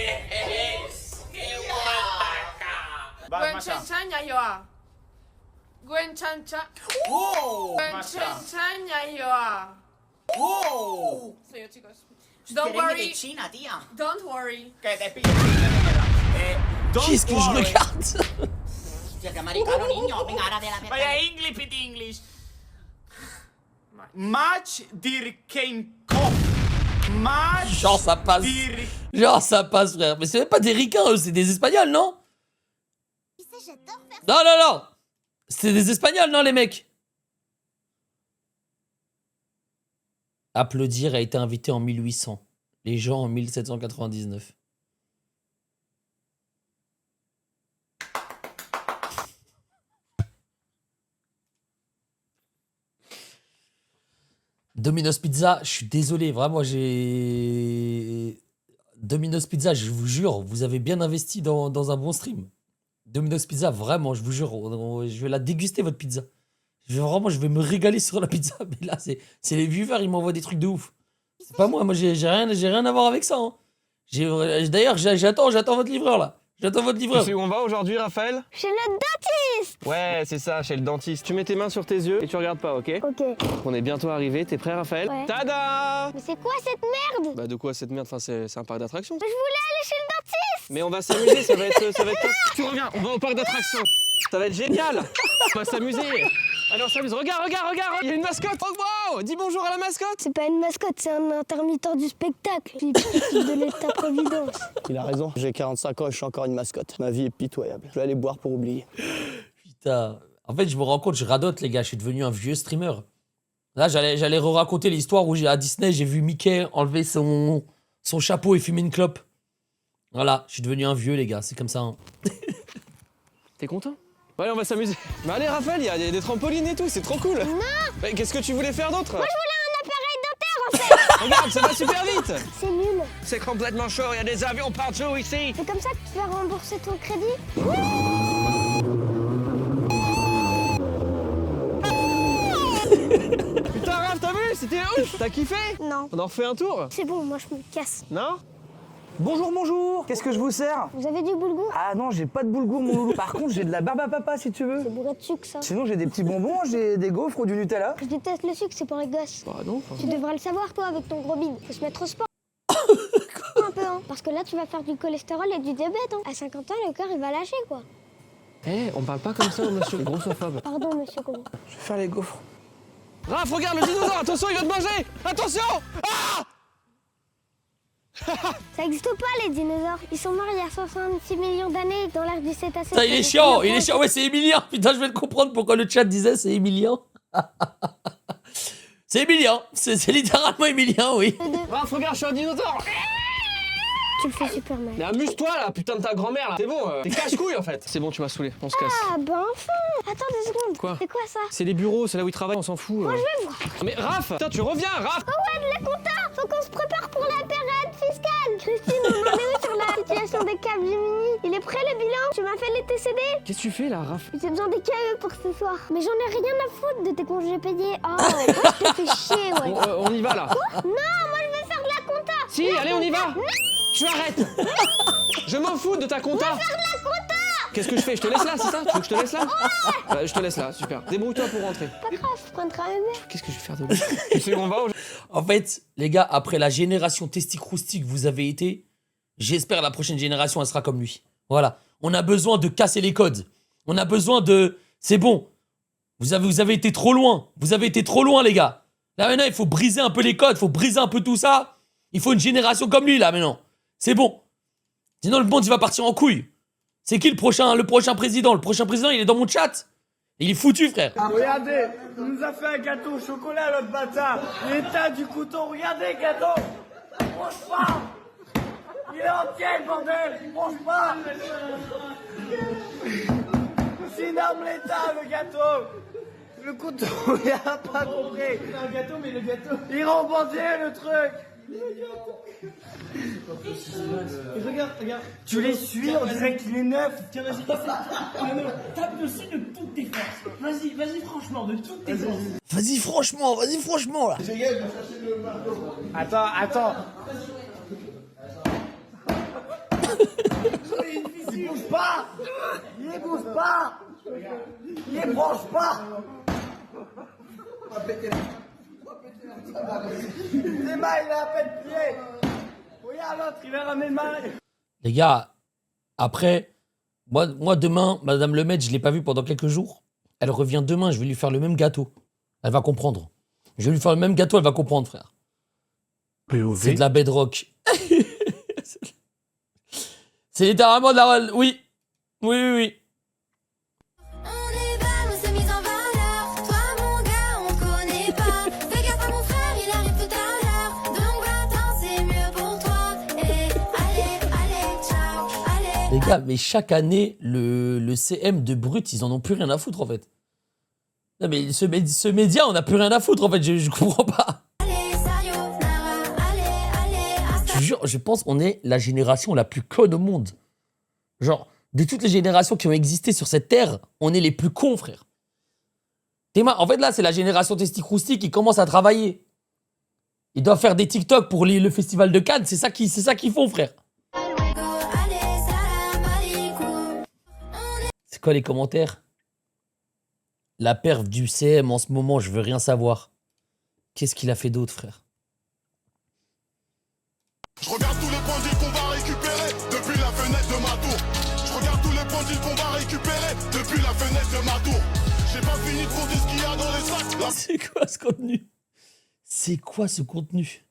S18: que Wataka.
S4: Gwen Chenchanya Yoa. Gwen Chancha. Gwen Chenchanya Yoa. Soy yo, chicos. Don't worry.
S18: China, tía.
S4: Don't worry.
S18: Que te pilles.
S1: Qu'est-ce que je regarde?
S18: Que americano, niño. Venga, ahora de la verga.
S7: Vaya English, pit English. Match dir kein Kopf. Match.
S1: Genre ça passe. Genre ça passe, frère. Mais c'est même pas des ricains, eux, c'est des Espagnols, non? Non, non, non. C'est des Espagnols, non, les mecs? Applaudir a été invité en 1800. Les gens en 1799. Domino's Pizza, je suis désolé, vraiment, Domino's Pizza, je vous jure, vous avez bien investi dans un bon stream. Domino's Pizza, vraiment, je vous jure, je vais la déguster, votre pizza. Je vais me régaler sur la pizza, mais là, c'est les viewers, ils m'envoient des trucs de ouf. C'est pas moi, j'ai rien à voir avec ça. Hein. D'ailleurs, j'attends votre livreur, là. J'attends votre livreur.
S14: Tu sais où on va aujourd'hui, Raphaël?
S6: Chez le dentiste.
S14: Ouais, c'est ça, chez le dentiste. Tu mets tes mains sur tes yeux et tu regardes pas, ok?
S6: Ok.
S14: On est bientôt arrivé, t'es prêt, Raphaël?
S6: Ouais.
S14: Tada!
S6: Mais c'est quoi cette merde?
S14: Bah de quoi cette merde? Enfin, c'est un parc d'attractions.
S6: Je voulais aller chez le dentiste.
S14: Mais on va s'amuser, ça va être top. Tu reviens, on va au parc d'attractions. Ça va être génial. On va s'amuser. Allez, on s'amuse. Regarde, il y a une mascotte. Oh wow! Dis bonjour à la mascotte.
S6: C'est pas une mascotte, c'est un intermittent du spectacle. Puis de l'État-providence.
S2: Il a raison, j'ai 45 ans et je suis encore une mascotte. Ma vie est pitoyable. Je vais aller boire pour oublier.
S1: Putain. En fait, je me rends compte, je radote, les gars. Je suis devenu un vieux streamer. Là, j'allais re-raconter l'histoire où à Disney, j'ai vu Mickey enlever son chapeau et fumer une clope. Voilà, je suis devenu un vieux, les gars. C'est comme ça. Hein.
S14: T'es content? Allez, on va s'amuser. Mais allez, Raphaël, il y a des trampolines et tout, c'est trop cool.
S6: Non.
S14: Mais qu'est-ce que tu voulais faire d'autre?
S6: Moi, je voulais un appareil dentaire, en fait.
S14: Regarde, ça va super vite.
S6: C'est nul.
S14: C'est complètement chaud, il y a des avions partout ici.
S6: C'est comme ça que tu vas rembourser ton crédit?
S14: Putain, Raph, t'as vu? C'était ouf. T'as kiffé?
S6: Non.
S14: On en refait un tour?
S6: C'est bon, moi, je me casse.
S14: Non?
S2: Bonjour, bonjour. Qu'est-ce que je vous sers?
S6: Vous avez du boulgour?
S2: Ah non, j'ai pas de boulgour, mon loulou. Par contre, j'ai de la barbe à papa, si tu veux.
S6: C'est bourré de sucre, ça.
S2: Sinon, j'ai des petits bonbons, j'ai des gaufres ou du Nutella.
S6: Je déteste le sucre, c'est pour les gosses.
S14: Bah non.
S6: Tu devrais le savoir, toi, avec ton gros bide. Faut se mettre au sport. Un peu, hein. Parce que là, tu vas faire du cholestérol et du diabète, hein. À 50 ans, le cœur, il va lâcher, quoi.
S14: Eh, on parle pas comme ça, monsieur grossophobe.
S6: Pardon, monsieur Colomb.
S2: Je vais faire les gaufres.
S14: Raph, regarde le dinosaure, attention, il va te manger. Attention. Ah!
S6: Ça existe pas, les dinosaures. Ils sont morts il y a 66 millions d'années dans l'ère du Cétacé.
S1: Ça, il est chiant. Ouais, c'est Emilien. Putain, je vais le comprendre pourquoi le chat disait c'est Emilien. C'est Emilien. C'est littéralement Emilien, oui.
S14: Raph, regarde, je suis un dinosaure.
S6: Tu le fais super mal.
S14: Mais amuse-toi là, putain de ta grand-mère là. C'est bon, t'es casse-couille en fait. C'est bon, tu m'as saoulé, on se casse.
S6: Ah bah enfin. Attends 2 secondes.
S14: Quoi?
S6: C'est quoi ça?
S14: C'est les bureaux, c'est là où ils travaillent, on s'en fout.
S6: Moi je vais voir.
S14: Mais Raph, putain, tu reviens, Raph.
S6: Oh ouais, de la compta. Faut qu'on se prépare pour la période fiscale. Christine, on en est où sur la situation des câbles Gemini? Il est prêt le bilan? Tu m'as fait les TCD?
S14: Qu'est-ce que tu fais là, Raph?
S6: J'ai besoin des KE pour ce soir. Mais j'en ai rien à foutre de tes congés payés. Oh, moi je te fais chier, ouais.
S14: On y va là.
S6: Quoi? Non, moi je vais faire de la compta.
S14: Si, allez, on y va.
S6: Non.
S14: Tu arrêtes. Je m'en fous de ta compta.
S6: On va faire de la compta.
S14: Qu'est-ce que je fais? Je te laisse là, c'est ça? Tu veux que je te laisse là? Je te laisse là, super. Débrouille-toi pour rentrer.
S6: Pas grave, je prendrai un verre.
S14: Qu'est-ce que je vais faire de lui? Tu sais où on va?
S1: En fait, les gars, après la génération testicroustique que vous avez été, j'espère la prochaine génération, elle sera comme lui. Voilà. On a besoin de casser les codes. On a besoin de... C'est bon. Vous avez été trop loin. Vous avez été trop loin, les gars. Là, maintenant, il faut briser un peu les codes. Il faut briser un peu tout ça. Il faut une génération comme lui, là, maintenant. C'est bon. Sinon, le monde, il va partir en couille. C'est qui le prochain président? Le prochain président, il est dans mon chat. Il est foutu, frère.
S3: Regardez, il nous a fait un gâteau au chocolat, l'autre bâtard. Il est éteint du couteau, regardez le gâteau. Bronche pas. Il est entier, le bordel. Bronche pas. C'est une arme létale, le gâteau. Le couteau, il a pas compris. C'est un gâteau, mais le gâteau... Il rebondit, le truc. Et regarde. Tu les suis, on dirait qu'il est neuf. Tiens, vas-y, tape dessus de toutes tes forces. Vas-y, franchement, de toutes tes forces.
S1: Vas-y, franchement, là.
S3: Attends. Il bouge pas. Il branche pas. Les mains, il a à peine plié. Regarde l'autre, il va ramener le main.
S1: Les gars, après, moi demain, Madame Lemaitre, je l'ai pas vue pendant quelques jours. Elle revient demain, je vais lui faire le même gâteau. Elle va comprendre. Je vais lui faire le même gâteau, elle va comprendre, frère. C'est de la bedrock. C'est littéralement de la... Oui. Les gars, mais chaque année, le CM de Brut, ils en ont plus rien à foutre, en fait. Non, mais ce média, on n'a plus rien à foutre, en fait. Je comprends pas. Je te jure, je pense qu'on est la génération la plus conne au monde. Genre, de toutes les générations qui ont existé sur cette terre, on est les plus cons, frère. En fait, là, c'est la génération testicroustique qui commence à travailler. Ils doivent faire des TikTok pour le festival de Cannes. C'est ça qu'ils font, frère. C'est quoi les commentaires? La perf du CM en ce moment, je veux rien savoir. Qu'est-ce qu'il a fait d'autre, frère?
S8: Je regarde tous les points d'île qu'on va récupérer depuis la fenêtre de ma tour. Je regarde tous les points d'île qu'on va récupérer depuis la fenêtre de ma tour. J'ai pas fini de compter ce qu'il y a dans les sacs. Là.
S1: C'est quoi ce contenu? C'est quoi ce contenu?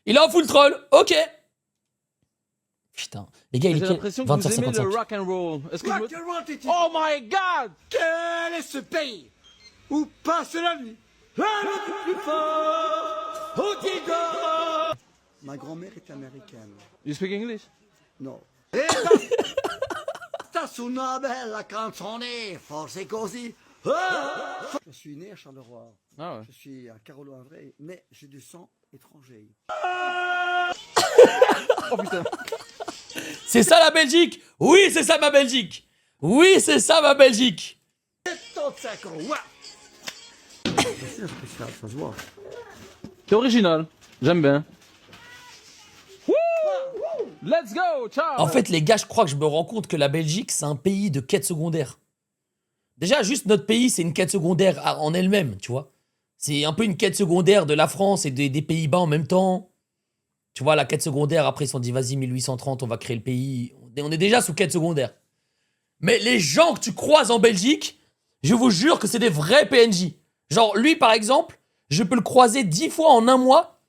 S1: Il est en full troll, ok. Putain, les gars, il est
S14: l'impression que vous aimez le rock and roll. Est-ce que
S3: Oh my god! Quel est ce pays où passe la nuit le plus fort au Diego?
S10: Ma grand-mère est américaine.
S14: You speak English?
S10: No. Sta una bella canzone, forse così. Je suis né à Charleroi.
S14: Ah ouais.
S10: Je suis à Carolo-Havray, mais j'ai du sang étranger.
S14: Oh putain.
S1: C'est ça la Belgique? Oui, c'est ça ma Belgique. Oui, c'est ça ma Belgique.
S10: C'est spécial, ça se voit.
S14: C'est original. J'aime bien. Let's go, ciao.
S1: En fait, les gars, je crois que je me rends compte que la Belgique, c'est un pays de quête secondaire. Déjà, juste notre pays, c'est une quête secondaire en elle-même, tu vois. C'est un peu une quête secondaire de la France et des Pays-Bas en même temps. Tu vois, la quête secondaire, après, ils se sont dit, vas-y, 1830, on va créer le pays. On est déjà sous quête secondaire. Mais les gens que tu croises en Belgique, je vous jure que c'est des vrais PNJ. Genre, lui, par exemple, je peux le croiser 10 fois en un mois,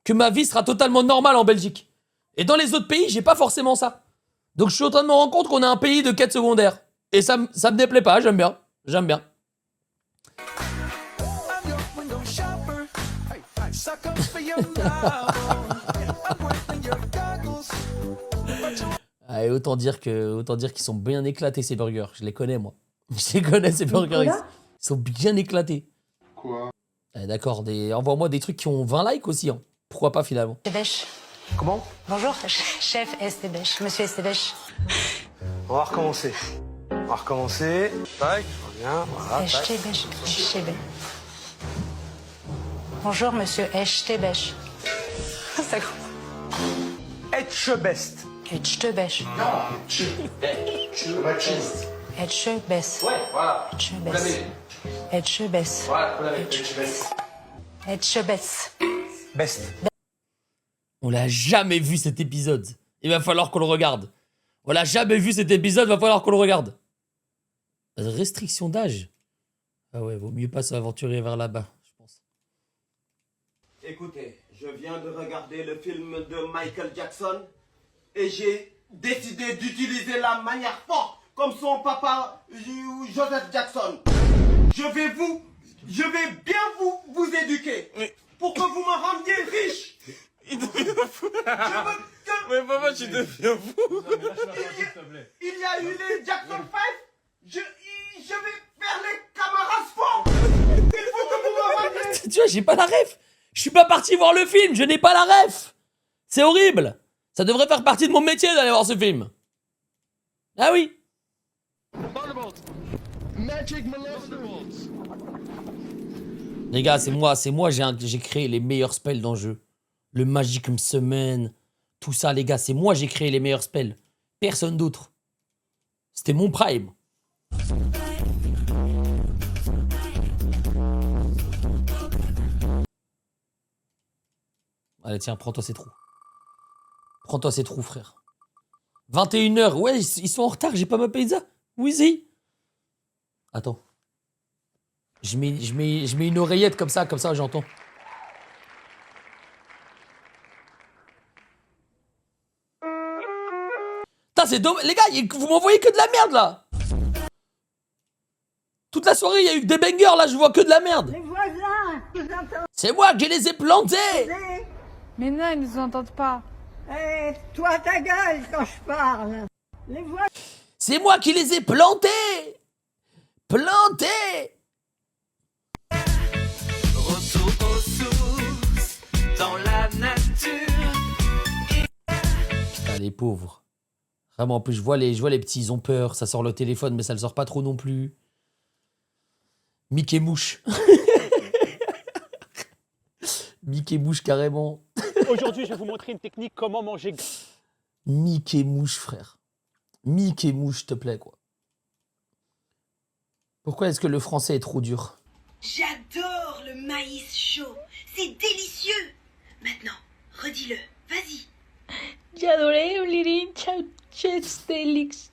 S1: que ma vie sera totalement normale en Belgique. Et dans les autres pays, j'ai pas forcément ça. Donc, je suis en train de me rendre compte qu'on a un pays de quête secondaire. Et ça me déplaît pas, j'aime bien. J'aime bien. Ah, et autant dire qu'ils sont bien éclatés ces burgers. Je les connais moi. Je les connais ces burgers. Ils sont bien éclatés.
S15: Quoi?
S1: D'accord, envoie-moi des trucs qui ont 20 likes aussi. Hein. Pourquoi pas finalement?
S11: Estébèche.
S15: Comment?
S11: Bonjour, chef Estébèche, monsieur Estébèche.
S15: On va recommencer. On va recommencer. Tac, je reviens. Voilà, tac.
S11: Estébèche. Bonjour, monsieur Echtebech.
S3: Etchebest.
S11: Echtebech. Etchebest.
S1: Ouais, voilà.
S11: Etchebest. Etchebest.
S1: Voilà,
S11: Etchebest.
S3: Best.
S1: On l'a jamais vu cet épisode. Il va falloir qu'on le regarde. On l'a jamais vu cet épisode, va falloir qu'on le regarde. Restriction d'âge. Ah ouais, vaut mieux pas s'aventurer vers là-bas, je pense.
S10: Écoutez, je viens de regarder le film de Michael Jackson et j'ai décidé d'utiliser la manière forte comme son papa Joseph Jackson. Je vais bien vous éduquer pour que vous me rendiez riche.
S7: Il devient fou. Mais papa, tu deviens fou.
S10: Il y a eu les Jackson 5. Je vais faire les camarades forts. Il faut que vous me rendiez.
S1: Tu vois, j'ai pas la ref. Je suis pas parti voir le film, je n'ai pas la ref. C'est horrible. Ça devrait faire partie de mon métier d'aller voir ce film. Ah oui. Les gars, c'est moi, j'ai créé les meilleurs spells dans le jeu. Le Magic Summon, tout ça, les gars, c'est moi, j'ai créé les meilleurs spells. Personne d'autre. C'était mon prime. Allez, tiens, prends-toi ces trous. Prends-toi ces trous, frère. 21h, ouais, ils sont en retard, j'ai pas ma pizza. Wheezy. Attends. Je mets une oreillette comme ça j'entends. Putain, c'est dommage. Les gars, vous m'envoyez que de la merde, là. Toute la soirée, il y a eu que des bangers, là, je vois que de la merde.
S3: Les voisins, ils entendent.
S1: C'est moi qui les ai plantés.
S5: Mais non, ils nous entendent pas.
S3: Eh, toi ta gueule quand je parle. Les voisins.
S1: C'est moi qui les ai plantés. Plantés.
S7: Retour aux sources, dans la nature.
S1: Putain, les pauvres. Vraiment, en plus, je vois les petits, ils ont peur. Ça sort le téléphone, mais ça le sort pas trop non plus. Mickey Mouche. Mickey Mouche, carrément.
S9: Aujourd'hui, je vais vous montrer une technique, comment manger.
S1: Mickey Mouche, frère. Mickey Mouche, s'il te plaît, quoi. Pourquoi est-ce que le français est trop dur?
S12: J'adore le maïs chaud. C'est délicieux. Maintenant, redis-le. Vas-y.
S5: J'adorais le lirin chauchet délicieux.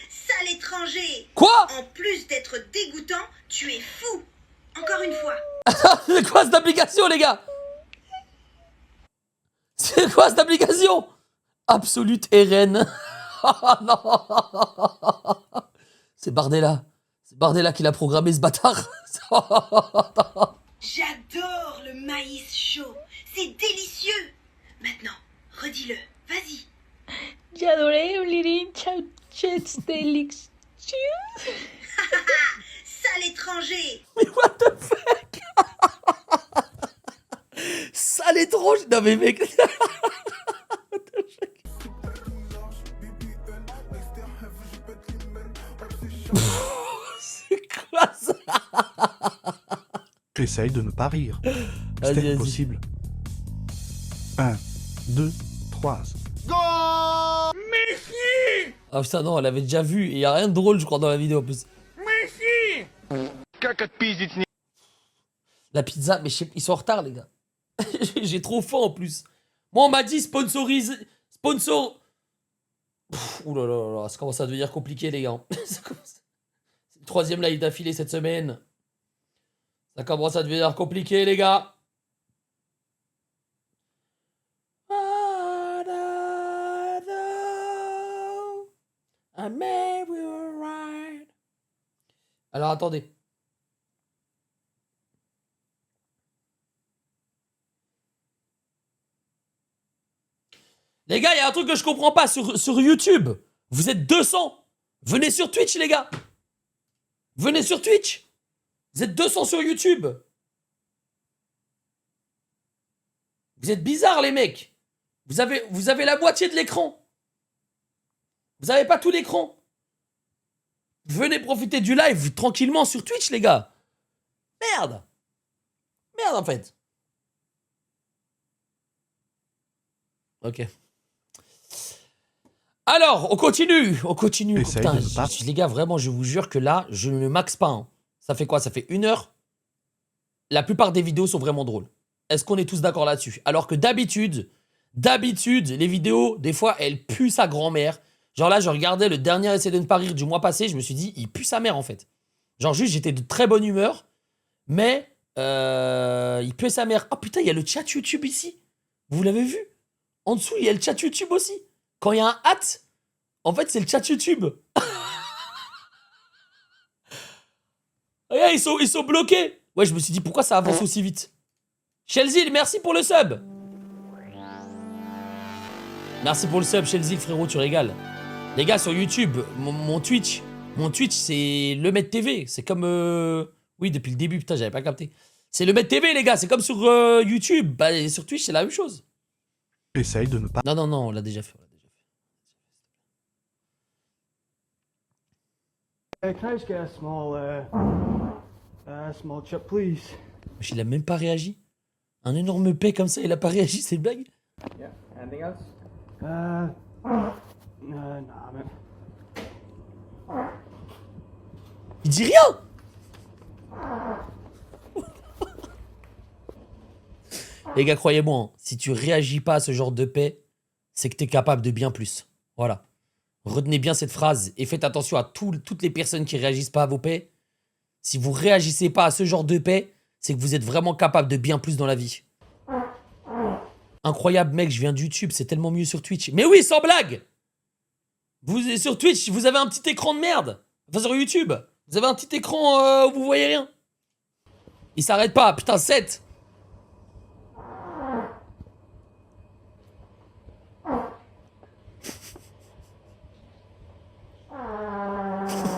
S12: Sale étranger.
S1: Quoi?
S12: En plus d'être dégoûtant, tu es fou. Encore une fois.
S1: C'est quoi cette application, les gars? C'est quoi cette application? Absolute RN. Oh non. C'est Bardella. C'est Bardella qui l'a programmé, ce bâtard.
S12: J'adore le maïs chaud. C'est délicieux. Maintenant, redis-le. Vas-y.
S5: J'adorais le lirin chauchet délicieux.
S12: Sale étranger.
S1: Mais what the fuck? Sale étrange. Non mais mec. C'est quoi ça?
S16: J'essaye de ne pas rire.
S1: Vas-y,
S16: C'est
S1: vas-y.
S16: possible. 1, 2, 3.
S10: Go! Messi!
S1: Ah putain non, elle avait déjà vu. Il y a rien de drôle, je crois, dans la vidéo en plus.
S10: Messi! Caca de pizza.
S1: La pizza, mais ils sont en retard, les gars. J'ai trop faim en plus. Moi, on m'a dit sponsorisé. Sponsor. Ouh là là là, ça commence à devenir compliqué, les gars. C'est le 3e live d'affilée cette semaine. Ça commence à devenir compliqué, les gars. Alors attendez. Les gars, il y a un truc que je comprends pas sur YouTube. Vous êtes 200. Venez sur Twitch, les gars. Venez sur Twitch. Vous êtes 200 sur YouTube. Vous êtes bizarres, les mecs. Vous avez la moitié de l'écran. Vous n'avez pas tout l'écran. Venez profiter du live tranquillement sur Twitch, les gars. Merde. Merde, en fait. Ok. Alors, on continue. On continue.
S16: Essaye
S1: Putain,
S16: de ne pas-
S1: les gars, vraiment, je vous jure que là, je ne maxe pas. Hein. Ça fait quoi? Ça fait 1 heure. La plupart des vidéos sont vraiment drôles. Est-ce qu'on est tous d'accord là-dessus? Alors que d'habitude, les vidéos, des fois, elles puent sa grand-mère. Genre là, je regardais le dernier Essai de ne pas rire du mois passé, je me suis dit, il pue sa mère, en fait. Genre juste, j'étais de très bonne humeur, mais il pue sa mère. Oh putain, il y a le chat YouTube ici. Vous l'avez vu? En dessous, il y a le chat YouTube aussi. Quand il y a un hâte, en fait, c'est le chat YouTube. Regarde, ils sont bloqués. Ouais, je me suis dit, pourquoi ça avance aussi vite? Shelzil, merci pour le sub. Merci pour le sub, Shelzil, frérot, tu régales. Les gars, sur YouTube, mon Twitch, c'est le Med TV. C'est comme... Oui, depuis le début, putain, j'avais pas capté. C'est le Med TV, les gars. C'est comme sur YouTube. Bah, et sur Twitch, c'est la même chose.
S16: Essaye de ne pas...
S1: Non, on l'a déjà fait.
S3: Can I just get a small chip, please?
S1: Wesh, il a même pas réagi. Un énorme paix comme ça, il a pas réagi, c'est une blague?
S3: Yeah. Anything else? Nah, man.
S1: Il dit rien. Les gars, croyez-moi, hein, si tu réagis pas à ce genre de paix, c'est que t'es capable de bien plus. Voilà. Retenez bien cette phrase et faites attention à toutes les personnes qui réagissent pas à vos paix. Si vous réagissez pas à ce genre de paix, c'est que vous êtes vraiment capable de bien plus dans la vie. Incroyable, mec, je viens de YouTube, c'est tellement mieux sur Twitch. Mais oui, sans blague! Sur Twitch, vous avez un petit écran de merde. Enfin, sur YouTube, vous avez un petit écran où vous voyez rien. Il s'arrête pas, putain, 7.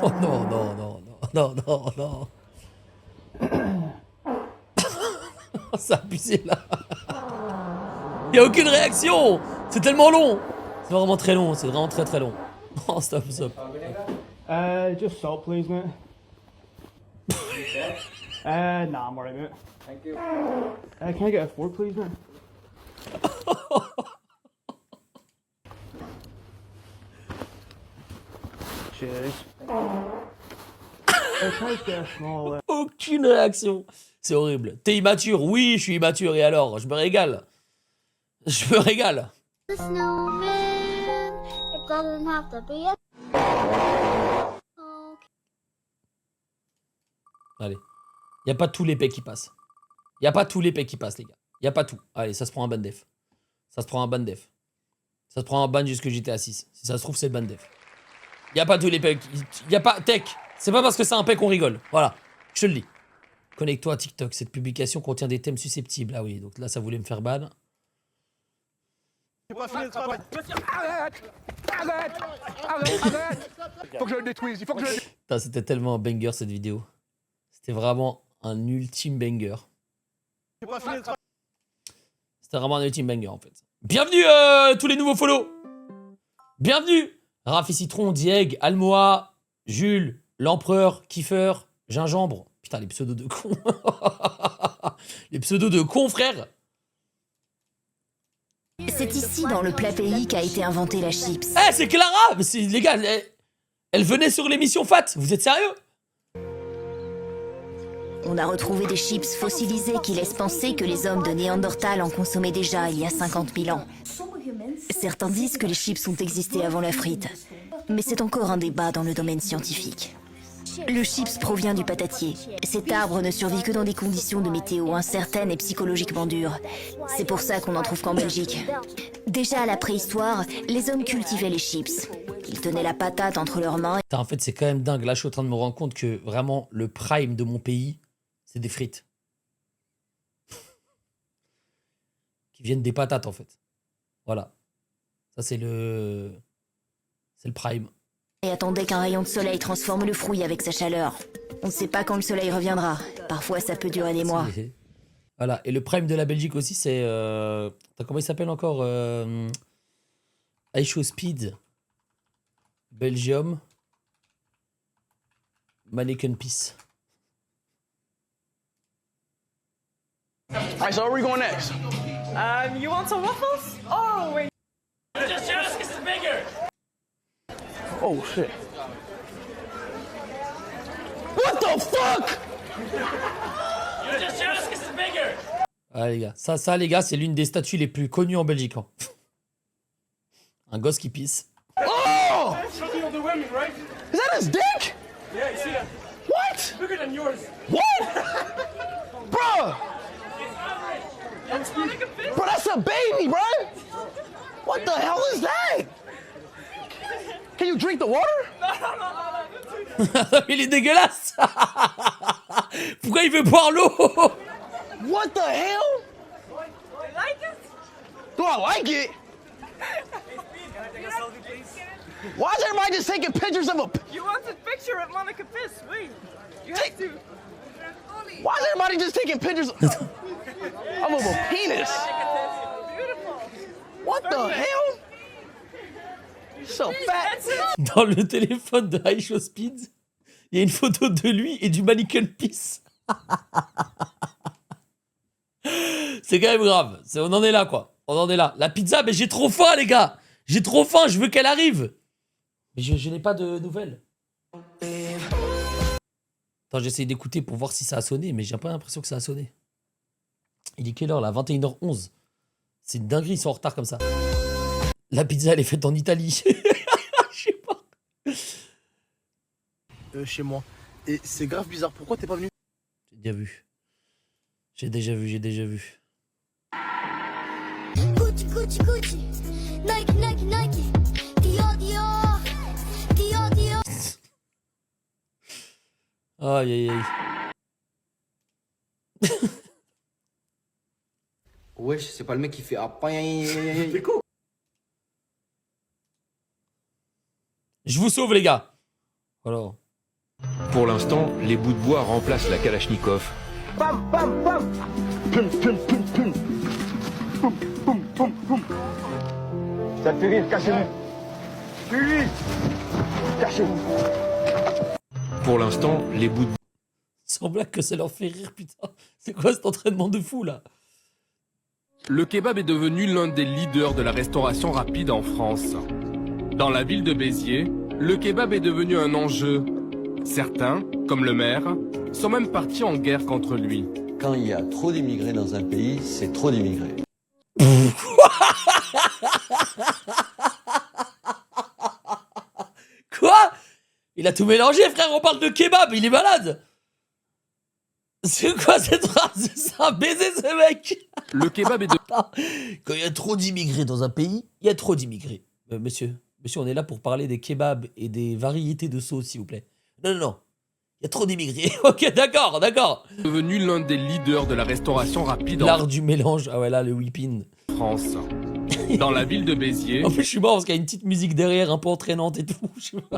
S1: Oh non. C'est abusé là. Il y a aucune réaction. C'est tellement long. C'est vraiment très long. C'est vraiment très long. Oh, stop.
S3: Just salt, please, mate. Nah, I'm alright, mate. Thank you. Can I get a fork, please, mate? Cheers. Can I just get a small...
S1: Aucune réaction. C'est horrible. T'es immature. Oui, je suis immature. Et alors? Je me régale.
S6: The snowman, it doesn't have to be a...
S1: Allez. Y a pas tous les paix qui passent. Y a pas tous les paix qui passent, les gars. Y a pas tout. Allez, ça se prend un ban def. Ça se prend un ban jusque GTA 6. Si ça se trouve, c'est le ban def. Y a pas tous les paix. Y a pas... Tech. C'est pas parce que c'est un paix qu'on rigole. Voilà. Je te le dis. Connecte-toi à TikTok. Cette publication contient des thèmes susceptibles. Ah oui, donc là, ça voulait me faire ban.
S9: Arrête! Faut que je le détruise,
S1: Putain, c'était tellement un banger cette vidéo. C'était vraiment un ultime banger. C'était vraiment un ultime banger en fait. Bienvenue tous les nouveaux follow. Bienvenue Raph et Citron, Dieg, Almoa, Jules, L'Empereur, Kiefer, Gingembre. Putain, les pseudos de cons. Les pseudos de cons, frère.
S17: C'est ici, dans le plat pays, qu'a été inventée la chips.
S1: Eh, c'est Clara. Les gars, elle venait sur l'émission Fat. Vous êtes sérieux?
S17: On a retrouvé des chips fossilisées qui laissent penser que les hommes de Néandertal en consommaient déjà il y a 50 000 ans. Certains disent que les chips ont existé avant la frite, mais c'est encore un débat dans le domaine scientifique. Le chips provient du patatier. Cet arbre ne survit que dans des conditions de météo incertaines et psychologiquement dures. C'est pour ça qu'on n'en trouve qu'en Belgique. Déjà à la préhistoire, les hommes cultivaient les chips. Ils tenaient la patate entre leurs mains.
S1: Putain, en fait, c'est quand même dingue. Là, je suis en train de me rendre compte que vraiment, le prime de mon pays, c'est des frites. Qui viennent des patates, en fait. Voilà. Ça, c'est le prime.
S17: Et attendaient qu'un rayon de soleil transforme le fruit avec sa chaleur. On ne sait pas quand le soleil reviendra. Parfois, ça peut durer des mois.
S1: Voilà. Et le prime de la Belgique aussi, c'est... Comment il s'appelle encore Aisho Speed. Belgium. Manneken Peace.
S14: Alright, so where we going next?
S3: You want some waffles? Oh, wait. Just ask us bigger.
S14: Oh shit. What the fuck?
S3: Just ask us bigger.
S1: Ah les gars, ça les gars, c'est l'une des statues les plus connues en Belgique. Hein. Un gosse qui pisse.
S14: Oh!
S3: Something on the women, right?
S14: Is that his dick?
S3: Yeah, you see that?
S14: What?
S3: Bigger than yours.
S14: What? Bruh! Bro, that's a baby, bro! What the hell is that? Can you drink the water?
S1: Il est dégueulasse. Pourquoi il veut boire l'eau?
S14: What the hell? Do I like it? Why is everybody just taking pictures of a...
S3: You want a picture of Monica Piss? Wait. You have to.
S14: Why is everybody just taking pictures of a penis? What the hell? So fat.
S1: Dans le téléphone de High Show Speed, il y a une photo de lui et du mannequin piss. C'est quand même grave. On en est là, quoi. On en est là. La pizza, mais j'ai trop faim, les gars. J'ai trop faim, je veux qu'elle arrive. Mais je n'ai pas de nouvelles. Attends, j'essaye d'écouter pour voir si ça a sonné, mais j'ai pas l'impression que ça a sonné. Il est quelle heure, là? 21h11. C'est une dinguerie, ils sont en retard comme ça. La pizza, elle est faite en Italie. Je sais pas.
S14: Chez moi. Et c'est grave bizarre. Pourquoi t'es pas venu?
S1: J'ai déjà vu. J'ai déjà vu.
S6: Gucci, Gucci, Gucci. Nike, Nike, Nike. Dior, Dior. Dior, Dior.
S1: Aïe, aïe, aïe.
S19: Wesh, c'est pas le mec qui fait...
S1: Je vous sauve, les gars. Alors.
S20: Pour l'instant, les bouts de bois remplacent la Kalachnikov.
S3: Pam, pam, pam.
S14: Pum, pum, pum, pum. Pum, pum, pum, pum. Ça te fait rire, cachez-vous. Oui, cachez-vous.
S20: Pour l'instant, les bouts de...
S1: Sans blague que ça leur fait rire, putain. C'est quoi cet entraînement de fou, là?
S21: Le kebab est devenu l'un des leaders de la restauration rapide en France. Dans la ville de Béziers, le kebab est devenu un enjeu. Certains, comme le maire, sont même partis en guerre contre lui.
S22: Quand il y a trop d'immigrés dans un pays, c'est trop d'immigrés.
S1: Quoi? Il a tout mélangé, frère, on parle de kebab, il est malade. C'est quoi cette phrase? C'est un baiser, ce mec.
S21: Le kebab est de...
S1: Quand il y a trop d'immigrés dans un pays, il y a trop d'immigrés. Monsieur, on est là pour parler des kebabs et des variétés de sauce, s'il vous plaît. Non. Il y a trop d'immigrés. Ok, d'accord.
S21: Devenu l'un des leaders de la restauration rapide
S1: L'art du mélange. Ah ouais, là, le whipping.
S21: France. Dans la ville de Béziers.
S1: En plus, je suis mort parce qu'il y a une petite musique derrière, un peu entraînante et tout.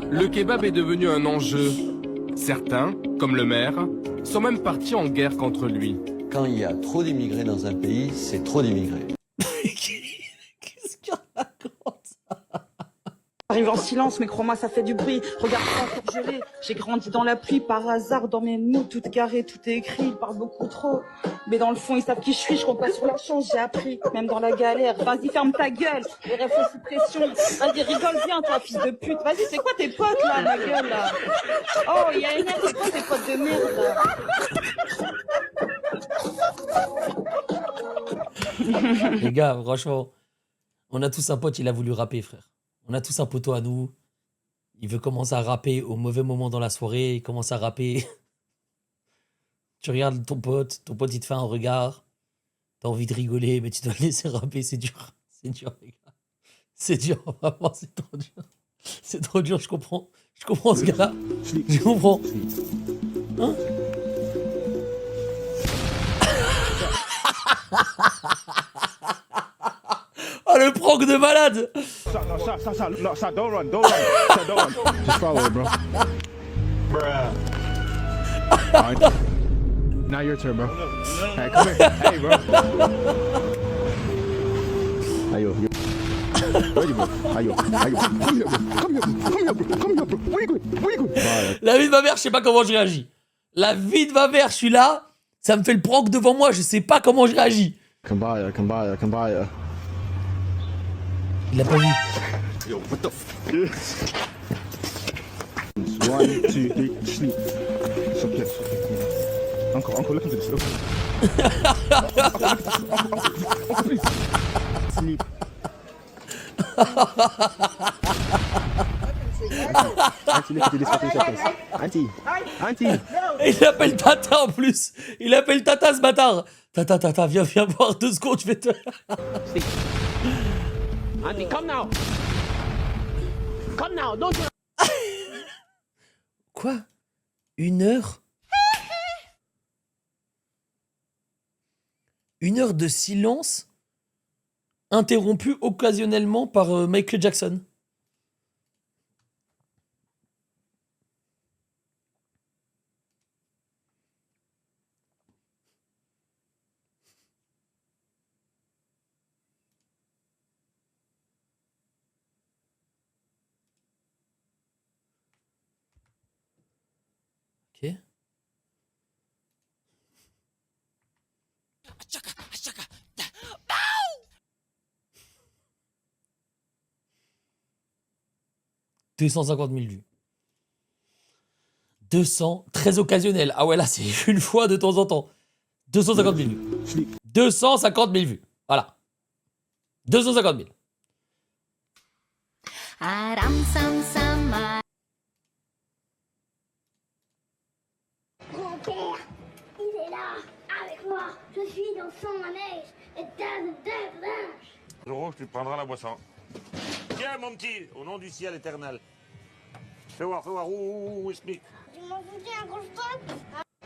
S21: Le kebab est devenu un enjeu. Certains, comme le maire, sont même partis en guerre contre lui.
S22: Quand il y a trop d'immigrés dans un pays, c'est trop d'immigrés.
S1: Qu'est-ce qu'il raconte?
S25: Arrive en silence, mais crois-moi, ça fait du bruit. Regarde pas pour geler. J'ai grandi dans la pluie, par hasard, dans mes mots, tout carré, tout est écrit. Ils parlent beaucoup trop. Mais dans le fond, ils savent qui je suis. Je compte pas sur la chance, j'ai appris. Même dans la galère. Vas-y, ferme ta gueule. Les refs sous pression. Vas-y, rigole bien, toi, fils de pute. Vas-y, c'est quoi tes potes, là, ma gueule, là? Oh, il y a une aide, c'est quoi tes potes de merde, là?
S1: Les gars, franchement, on a tous un pote, il a voulu rapper, frère. On a tous un poteau à nous. Il veut commencer à rapper au mauvais moment dans la soirée. Il commence à rapper. Tu regardes ton pote il te fait un regard. T'as envie de rigoler, mais tu dois le laisser rapper. C'est dur. C'est dur, les gars. C'est dur, vraiment, c'est trop dur. C'est trop dur, je comprends. Je comprends ce gars-là. Je comprends. Hein? Oh, le prank de malade!
S9: Ça, don't run. Just follow it, bro. Bruh. Right. Now your turn, bro. Hey, come here. Hey, bro. Ayo. Ready, bro. Ayo. Come here, bro. Where you going?
S1: La vie de ma mère, je sais pas comment je réagis. La vie de ma mère, je suis là. Ça me fait le prank devant moi, je sais pas comment je réagis.
S9: Come by, come by, come by.
S1: Il a pas vu.
S9: Yo, what the f... 1, 2, 3, sleep. S'il te plaît. Encore, look into this. Encore, please. Sleep. Auntie, look into this for 2 seconds. Auntie.
S1: Et il appelle Tata en plus. Il appelle Tata ce bâtard. Tata, viens voir 2 secondes, je vais te...
S14: Andy, come now. Come now, don't you...
S1: Quoi? 1 heure? 1 heure de silence interrompue occasionnellement par Michael Jackson. Ok. « 250 000 vues. 200, très occasionnel. Ah ouais, là, c'est une fois de temps en temps. 250 000 vues. 250 000 vues. Voilà. 250 000.
S6: Grand-père, il est là, avec moi. Je suis dans son manège. Et
S7: Zoro, tu prendras la boisson. Tiens, mon petit, au nom du ciel éternel. Fais voir, où explique.
S6: Tu m'en foutais un gros stop.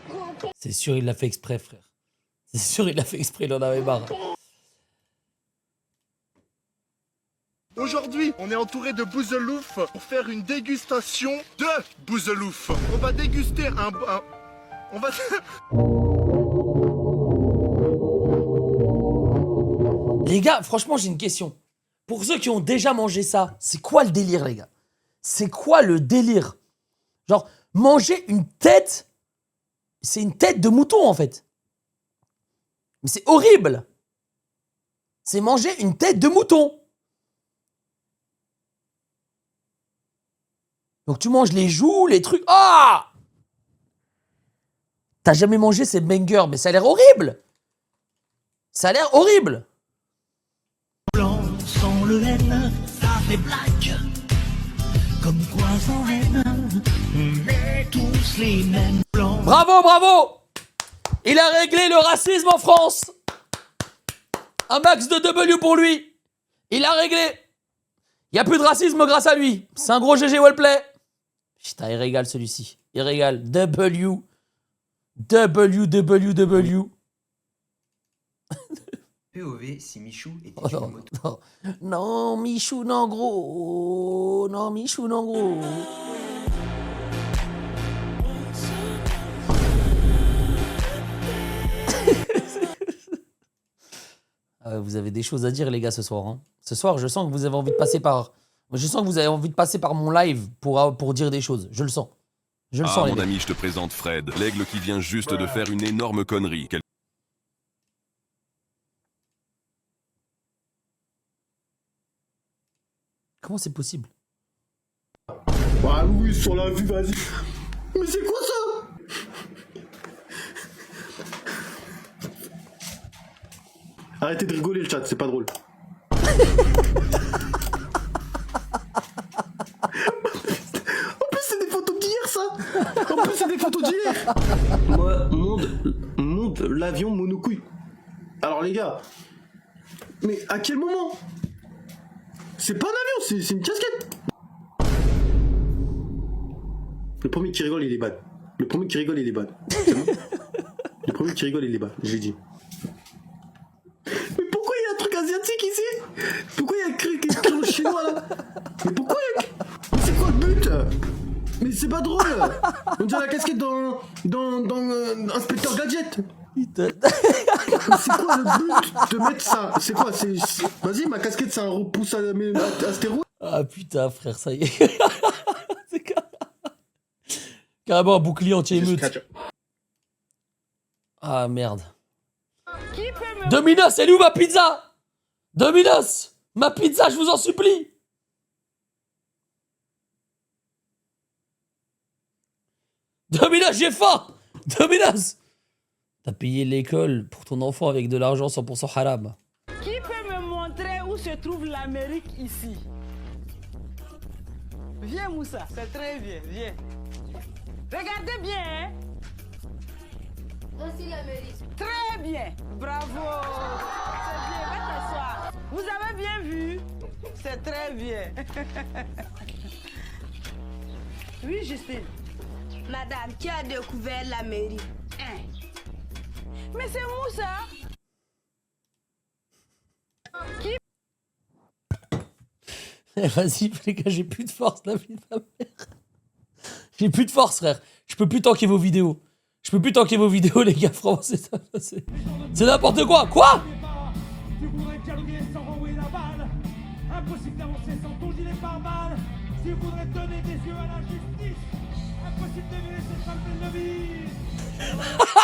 S6: Grand-père.
S1: C'est sûr, il l'a fait exprès, frère. C'est sûr, il l'a fait exprès, il en avait marre.
S8: Aujourd'hui, on est entouré de bouzelouf pour faire une dégustation de bouzelouf. On va déguster on va...
S1: Les gars, franchement, j'ai une question. Pour ceux qui ont déjà mangé ça, c'est quoi le délire, les gars? C'est quoi le délire? Genre, manger une tête, c'est une tête de mouton, en fait. Mais c'est horrible. C'est manger une tête de mouton. Donc tu manges les joues, les trucs... Ah! T'as jamais mangé ces bangers, mais ça a l'air horrible. Ça a l'air horrible.
S3: Blanc sans le N, ça fait black. Comme quoi sans N, on est tous les mêmes blancs.
S1: Bravo, bravo! Il a réglé le racisme en France. Un max de W pour lui. Il a réglé. Il n'y a plus de racisme grâce à lui. C'est un gros GG wellplay. Putain, il régale celui-ci. Il régale. W.
S4: POV si Michou était
S1: Oh non, non, non, Michou, non, gros. Non, Michou, non, gros. Vous avez des choses à dire, les gars, ce soir. Hein. Ce soir, je sens que vous avez envie de passer par... Je sens que vous avez envie de passer par mon live pour dire des choses. Je le sens. Je le sens, les
S13: mon
S1: gars.
S13: ami, je te présente Fred, l'aigle qui vient juste de faire une énorme connerie.
S1: Comment c'est possible?
S8: Ah oui, sur la vue, vas-y. Mais c'est quoi ça? Arrêtez de rigoler le chat, c'est pas drôle. En plus c'est des photos d'hier ça. En plus c'est des photos d'hier. Moi, monte l'avion monocouille. Alors les gars, mais à quel moment? C'est pas un avion, c'est une casquette. Le premier qui rigole il est bad. Le premier qui rigole il est bad. C'est bon. Le premier qui rigole il est bad, je l'ai dit. Mais pourquoi il y a un truc asiatique ici? Pourquoi il y a écrit chinois là? Mais pourquoi il y a... Mais c'est quoi le but? Mais c'est pas drôle. On dirait la casquette dans Inspecteur Gadget. Mais c'est quoi le but de mettre ça? C'est quoi? Vas-y, ma casquette c'est un repousse à stéroïdes.
S1: Ah putain, frère, ça y est. C'est carrément un bouclier anti-émeute. Ah merde. Domino's, elle est où ma pizza? Domino's, ma pizza, je vous en supplie. Domino's, j'ai faim. Domino's. T'as payé l'école pour ton enfant avec de l'argent 100% haram.
S3: Qui peut me montrer où se trouve l'Amérique ici? Viens Moussa, c'est très bien, viens. Regardez bien, hein?
S6: Voici l'Amérique.
S3: Très bien, bravo. C'est bien, va t'asseoir. Vous avez bien vu? C'est très bien. Oui, Justine.
S12: Madame, qui a découvert l'Amérique?
S3: Hein? Mais c'est Moussa. Qui?
S1: Vas-y les gars, j'ai plus de force, la vie de ma mère. J'ai plus de force frère. Je peux plus tanker vos vidéos. Je peux plus tanker vos vidéos les gars, franchement c'est n'importe quoi. Quoi?
S3: Tu voudrais dialoguer sans renvoyer la balle. Impossible d'avancer sans ton gilet pare-balles. Tu voudrais donner des yeux à la justice. Impossible d'aimer cette femme pleine de vie.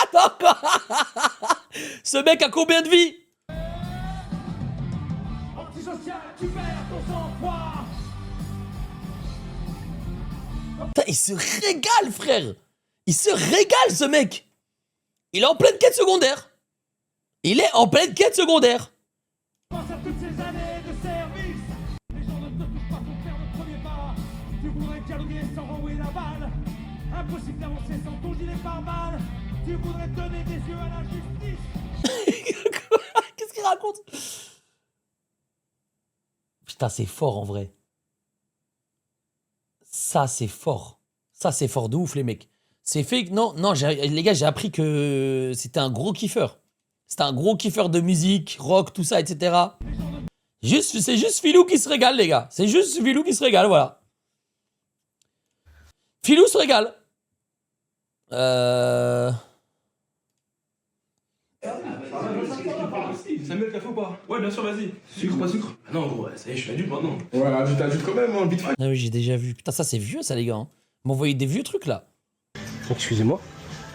S1: Attends quoi? Ce mec a combien de vies?
S3: Antisocial, tu perds ton sang-froid.
S1: Putain, il se régale frère. Il se régale ce mec. Il est en pleine quête secondaire. Il est en pleine quête secondaire.
S3: Pense à toutes ces années de service. Les gens ne te touchent pas pour faire le premier pas. Tu voudrais dialoguer sans renvoyer la balle. Impossible d'avancer sans ton gilet pare-balles. Tu voudrais donner des yeux à la justice.
S1: Qu'est-ce qu'il raconte? Putain, c'est fort en vrai. Ça, c'est fort. Ça, c'est fort de ouf, les mecs. C'est fait. Non, les gars, j'ai appris que c'était un gros kiffeur. C'était un gros kiffeur de musique, rock, tout ça, etc. C'est juste Filou qui se régale, les gars. C'est juste Filou qui se régale, voilà. Filou se régale.
S2: Samuel, café ou pas? Ouais, bien sûr, vas-y. Sucre, pas sucre? Ah non, gros, ça y est, je suis adulte maintenant. Ouais, adulte quand même, hein, vite fait.
S1: Ah oui, j'ai déjà vu. Putain, ça c'est vieux, ça, les gars. Hein. M'envoyez des vieux trucs là.
S15: Excusez-moi,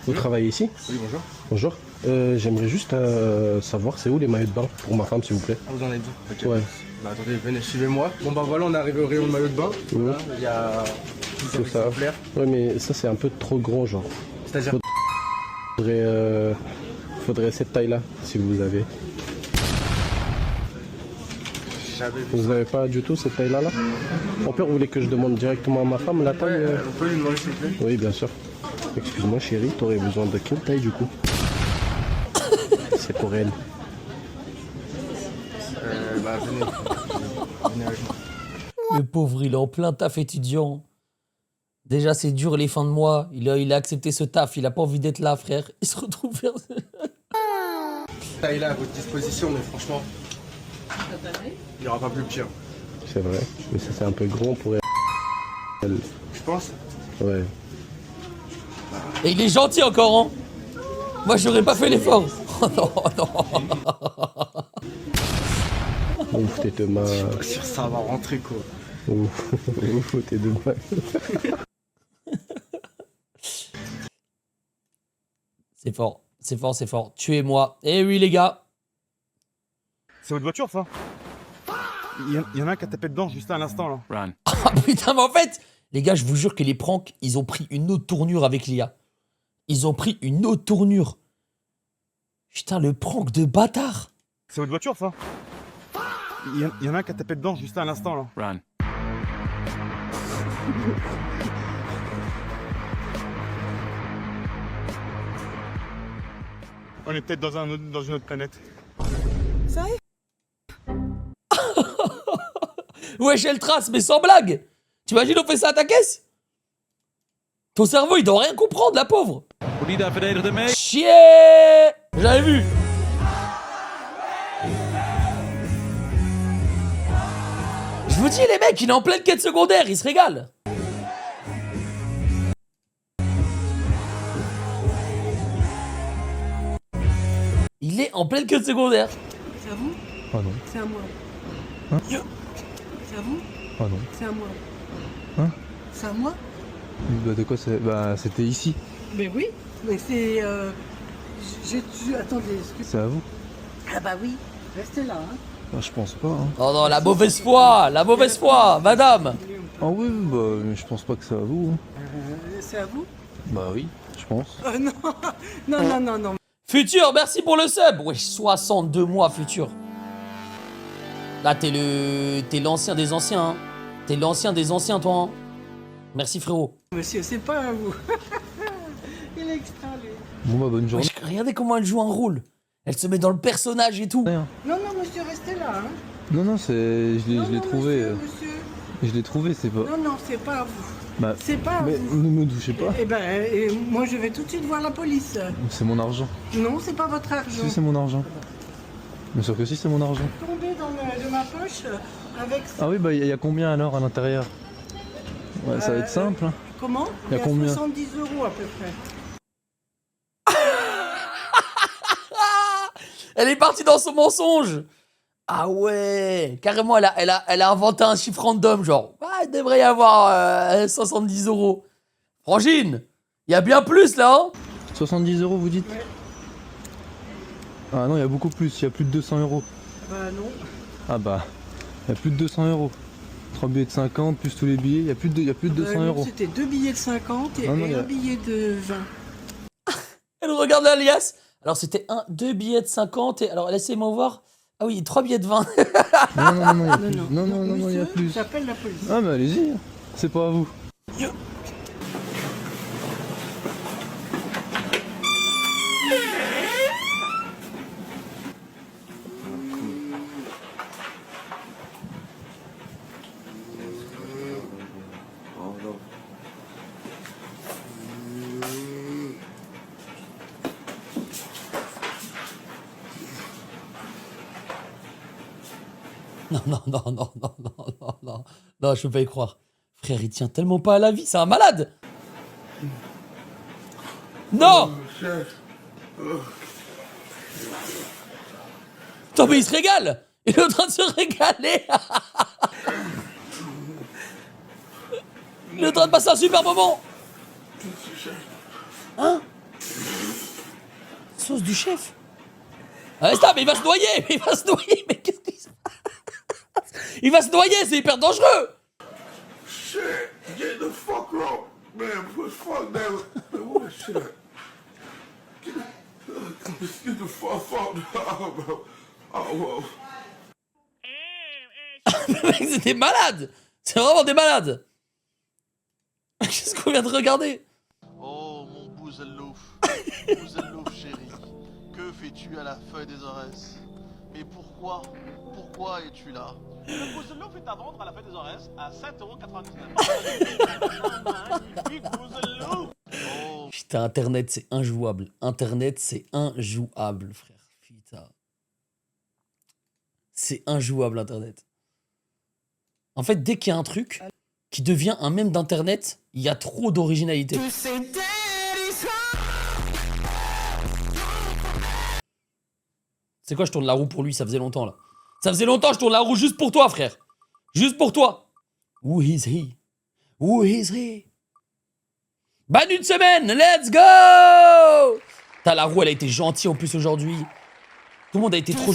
S15: vous travaillez ici?
S2: Oui, bonjour.
S15: Bonjour. J'aimerais juste savoir c'est où les maillots de bain pour ma femme, s'il vous plaît.
S2: Ah, vous en avez besoin? Ok.
S15: Ouais.
S2: Bah attendez, venez, suivez-moi. Bon bah voilà, on est arrivé au rayon de maillot de bain.
S15: Ouais.
S2: Là, il y a...
S15: C'est ça. Ouais, mais ça c'est un peu trop grand, genre.
S2: C'est-à-dire?
S15: Faudrait cette taille-là, si vous avez. Vous n'avez pas du tout cette taille-là là? Mon père voulait que je demande directement à ma femme la taille.
S2: On peut lui demander s'il vous plaît?
S15: Oui, bien sûr. Excuse-moi chérie, t'aurais besoin de quelle taille du coup? C'est pour elle.
S2: Bah venez. Venez avec moi.
S1: Le pauvre, il est en plein taf étudiant. Déjà, c'est dur les fins de mois. Il a accepté ce taf. Il a pas envie d'être là, frère. Il se retrouve vers...
S2: Taille là à votre disposition, mais franchement, il n'y aura pas plus pire.
S15: C'est vrai, mais ça c'est un peu grand pour elle.
S2: Je pense.
S15: Ouais.
S1: Et il est gentil encore, hein. Moi, j'aurais pas fait l'effort. Oh non, non.
S15: Ouf, t'es de ma...
S2: Ça va rentrer quoi.
S15: Ouf, t'es de ma...
S1: C'est fort, c'est fort, c'est fort. Tuez-moi. Eh oui, les gars.
S9: C'est votre voiture, ça? Il y en a un qui a tapé dedans juste à l'instant, là.
S20: Run.
S1: Ah putain, mais en fait, les gars, je vous jure que les pranks, ils ont pris une autre tournure avec l'IA. Ils ont pris une autre tournure. Putain, le prank de bâtard.
S9: C'est votre voiture, ça? Il y en a un qui a tapé dedans juste à l'instant, là.
S20: Run.
S9: On est peut-être dans une autre planète.
S3: Ça y est?
S1: Wesh, elle trace, mais sans blague. T'imagines, on fait ça à ta caisse? Ton cerveau, il doit rien comprendre, la pauvre. Chier. J'avais vu. Je vous dis, les mecs, il est en pleine quête secondaire, il se régale. Il est en pleine quête secondaire.
S3: C'est à vous?
S15: Ah non.
S3: C'est à moi.
S15: Hein?
S3: C'est à vous?
S15: Ah non.
S3: C'est à moi.
S15: Hein?
S3: C'est à moi?
S15: Bah de quoi c'est... Bah c'était ici.
S3: Mais oui, mais c'est...
S8: Attendez, excusez.
S15: C'est à vous?
S8: Ah bah oui, restez là. Hein.
S15: Bah, je pense pas. Hein.
S1: Oh non, la mauvaise foi, madame.
S15: Ah oui, bah, mais je pense pas que c'est à vous. Hein.
S8: C'est à vous?
S15: Bah oui, je pense.
S8: Non, non, non, non, non.
S1: Futur, merci pour le sub. Wesh, 62 mois, Futur. Là, t'es l'ancien des anciens. Hein. T'es l'ancien des anciens, toi. Hein. Merci, frérot.
S8: Monsieur, c'est pas à vous. Il est extra, lui.
S15: Bon bah, bonne journée.
S1: Wesh, regardez comment elle joue un rôle. Elle se met dans le personnage et tout.
S8: Non, non, monsieur, restez là. Hein.
S15: Non, non, c'est... Je l'ai trouvé.
S8: Monsieur.
S15: Je l'ai trouvé, c'est pas...
S8: Non, non, c'est pas à vous.
S15: Bah,
S8: c'est pas à
S15: mais
S8: vous.
S15: ne me touchez pas.
S8: Eh ben, moi, je vais tout de suite voir la police.
S15: C'est mon argent.
S8: Non, c'est pas votre argent.
S15: Si, c'est mon argent. Bien sûr que si, c'est mon argent.
S8: Tombé dans de ma poche avec...
S15: Ah oui, bah il y a combien alors à l'intérieur? Ouais, ça va être simple. Hein.
S8: Comment?
S15: Il y a combien?
S8: 70 € à peu près.
S1: Elle est partie dans son mensonge. Ah ouais, carrément, elle a inventé un chiffre random, genre, ah, il devrait y avoir 70 €. Frangine, il y a bien plus là, hein?
S15: 70 €, vous dites?
S8: Ouais.
S15: Ah non, il y a beaucoup plus, il y a plus de 200 €.
S8: Bah non.
S15: Ah bah, il y a plus de 200 €. 3 billets de 50, plus tous les billets, il y a plus de 200 €.
S8: C'était 2 billets de 50 et un billet de 20.
S1: Elle regarde l'alias. Alors c'était 2 billets de 50 et alors laissez-moi voir. Ah oui, 3 billets de 20.
S15: Non, il y a plus.
S8: J'appelle la police.
S15: Ah mais allez-y, c'est pas à vous.
S1: Non, je peux pas y croire. Frère, il tient tellement pas à la vie, c'est un malade. Non. Attends, mais il se régale. Il est en train de se régaler. Il est en train de passer un super moment. Hein? Sauce du chef. Ah, stop, mais il va se noyer. Mais qu'est-ce qu'il se passe? Il va se noyer, c'est hyper dangereux.
S5: Shit, get the fuck up, man. Push fuck down. What shit? Get the fuck up, bro. Oh,
S1: Mec, c'est des malades. C'est vraiment des malades. Qu'est-ce qu'on vient de regarder?
S11: Oh mon Bouzelouf, Bouzelouf chéri, que fais-tu à la feuille des Aurès? Mais pourquoi es-tu là?
S18: Le Bouzelouf est à vendre à la feuille des Aurès à 7,99 €. Magnifique Bouzelouf.
S11: Oh.
S1: Putain, Internet, c'est injouable. Internet, c'est injouable, frère. Putain. C'est injouable, Internet. En fait, dès qu'il y a un truc qui devient un mème d'Internet, il y a trop d'originalité. C'est quoi, je tourne la roue pour lui, ça faisait longtemps, là. Ça faisait longtemps, je tourne la roue juste pour toi, frère. Juste pour toi. Who is he? Who is he? Ban une semaine, let's go! T'as la roue, elle a été gentille en plus aujourd'hui. Tout le monde a été trop...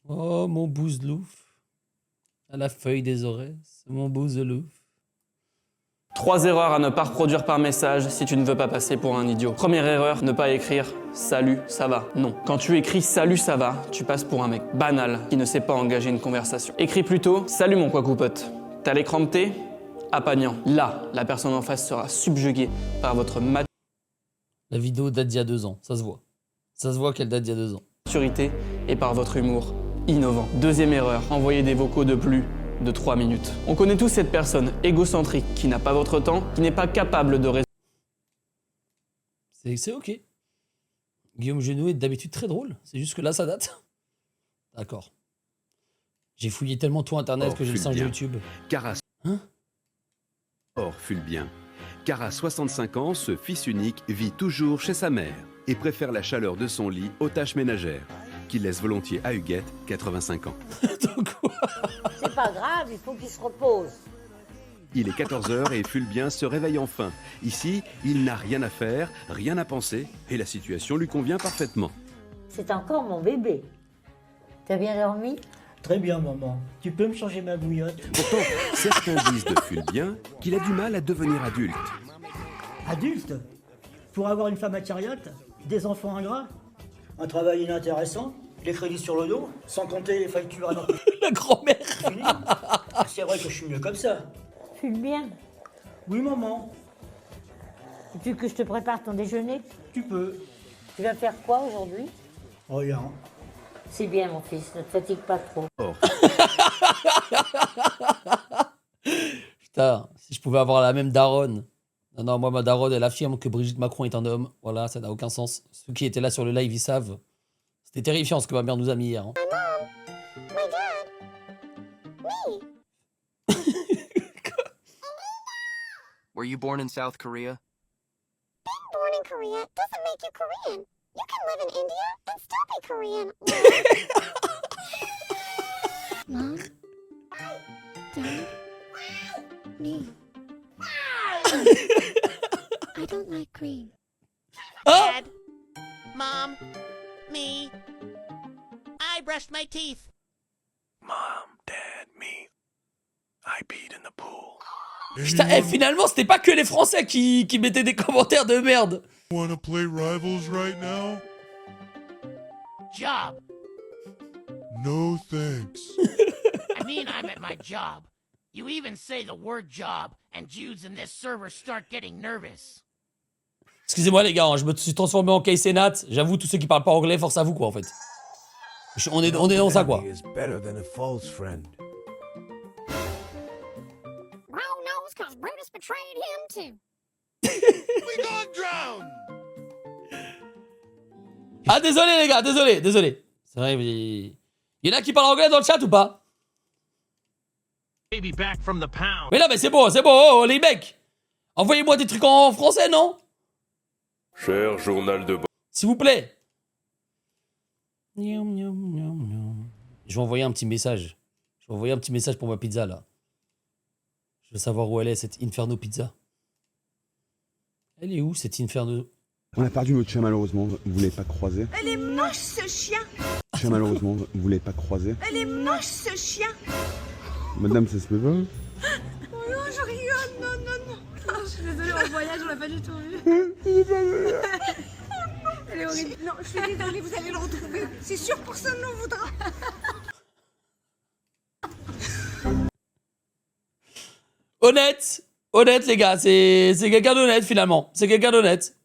S1: Oh, mon Bouzelouf. À la feuille des oreilles, mon Bouzelouf.
S14: 3 erreurs à ne pas reproduire par message si tu ne veux pas passer pour un idiot. Première erreur, ne pas écrire « Salut, ça va ». Non. Quand tu écris « Salut, ça va », tu passes pour un mec banal qui ne sait pas engager une conversation. Écris plutôt « Salut mon quacou pote ». T'as l'écran de thé ? Apagnant. Là, la personne en face sera subjuguée par votre
S1: La vidéo date d'il y a 2 ans, ça se voit. Ça se voit qu'elle date d'il y a 2 ans.
S14: maturité et par votre humour innovant. Deuxième erreur, envoyer des vocaux de plus de 3 minutes. On connaît tous cette personne égocentrique qui n'a pas votre temps, qui n'est pas capable de résoudre.
S1: C'est ok. Guillaume Genouet est d'habitude très drôle, c'est juste que là ça date. D'accord. J'ai fouillé tellement tout internet que j'ai le singe de YouTube.
S23: Or fut bien. Car à 65 ans, ce fils unique vit toujours chez sa mère et préfère la chaleur de son lit aux tâches ménagères, qu'il laisse volontiers à Huguette, 85 ans.
S24: C'est pas grave, il faut qu'il se repose.
S23: Il est 14h et Fulbien se réveille enfin. Ici, il n'a rien à faire, rien à penser, et la situation lui convient parfaitement.
S10: C'est encore mon bébé. T'as bien dormi?
S16: Très bien, maman. Tu peux me changer ma bouillotte?
S23: Pourtant, certains disent de Fulbien qu'il a du mal à devenir adulte.
S16: Adulte? Pour avoir une femme acariate, des enfants ingrats, un travail inintéressant, les crédits sur le dos, sans compter les factures à l'emprunt.
S1: La grand-mère.
S16: C'est vrai que je suis mieux comme ça.
S10: Fume bien.
S16: Oui, maman.
S10: Tu veux que je te prépare ton déjeuner?
S16: Tu peux.
S10: Tu vas faire quoi aujourd'hui?
S16: Rien.
S10: C'est bien, mon fils, ne te fatigue pas trop.
S1: Putain, si je pouvais avoir la même daronne. Non, non, moi, ma daronne, elle affirme que Brigitte Macron est un homme. Voilà, ça n'a aucun sens. Ceux qui étaient là sur le live, ils savent. C'était terrifiant ce que ma mère nous a mis hier. Hein.
S4: Were you born in South Korea?
S6: Being born in Korea doesn't make you Korean. You can live in India and still be Korean. Mom? Dad? Me? I don't like green.
S17: Dad, Mom, me. I brushed my teeth.
S5: Mom, Dad, me. I peed in the pool.
S1: Putain, eh, finalement, c'était pas que les Français qui mettaient des commentaires de merde.
S5: Wanna play Rivals right now?
S17: Job.
S5: No thanks.
S17: I mean, I'm at my job. You even say the word job, and Jews in this server start getting nervous.
S1: Excusez-moi les gars, hein, je me suis transformé en Casey Nat. J'avoue, tous ceux qui parlent pas anglais, force à vous quoi en fait. On est dans ça quoi.
S6: Bro knows cause Brutus betrayed him too.
S5: We got drowned.
S1: Ah désolé les gars, désolé. C'est vrai, il y en a qui parlent anglais dans le chat ou pas?
S18: Baby back from the pound.
S1: Mais non mais c'est bon, oh, les mecs. Envoyez-moi des trucs en français, non?
S13: Cher journal de bord.
S1: S'il vous plaît. Je vais envoyer un petit message. Je vais envoyer un petit message pour ma pizza là. Je veux savoir où elle est cette Inferno Pizza. Elle est où cette Inferno?
S19: On a perdu notre chien malheureusement, vous l'avez pas croisé.
S12: Elle est moche ce chien.
S19: Chien malheureusement, vous l'avez pas croisé.
S12: Elle est moche ce chien.
S19: Madame, ça se peut pas?
S12: Oh non, je rigole, non. Oh, je suis désolée, en voyage, on l'a pas du tout vu. Elle est horrible. Non, je suis désolée, vous allez le retrouver. C'est sûr, personne n'en voudra.
S1: Honnête les gars, c'est quelqu'un d'honnête finalement. C'est quelqu'un d'honnête.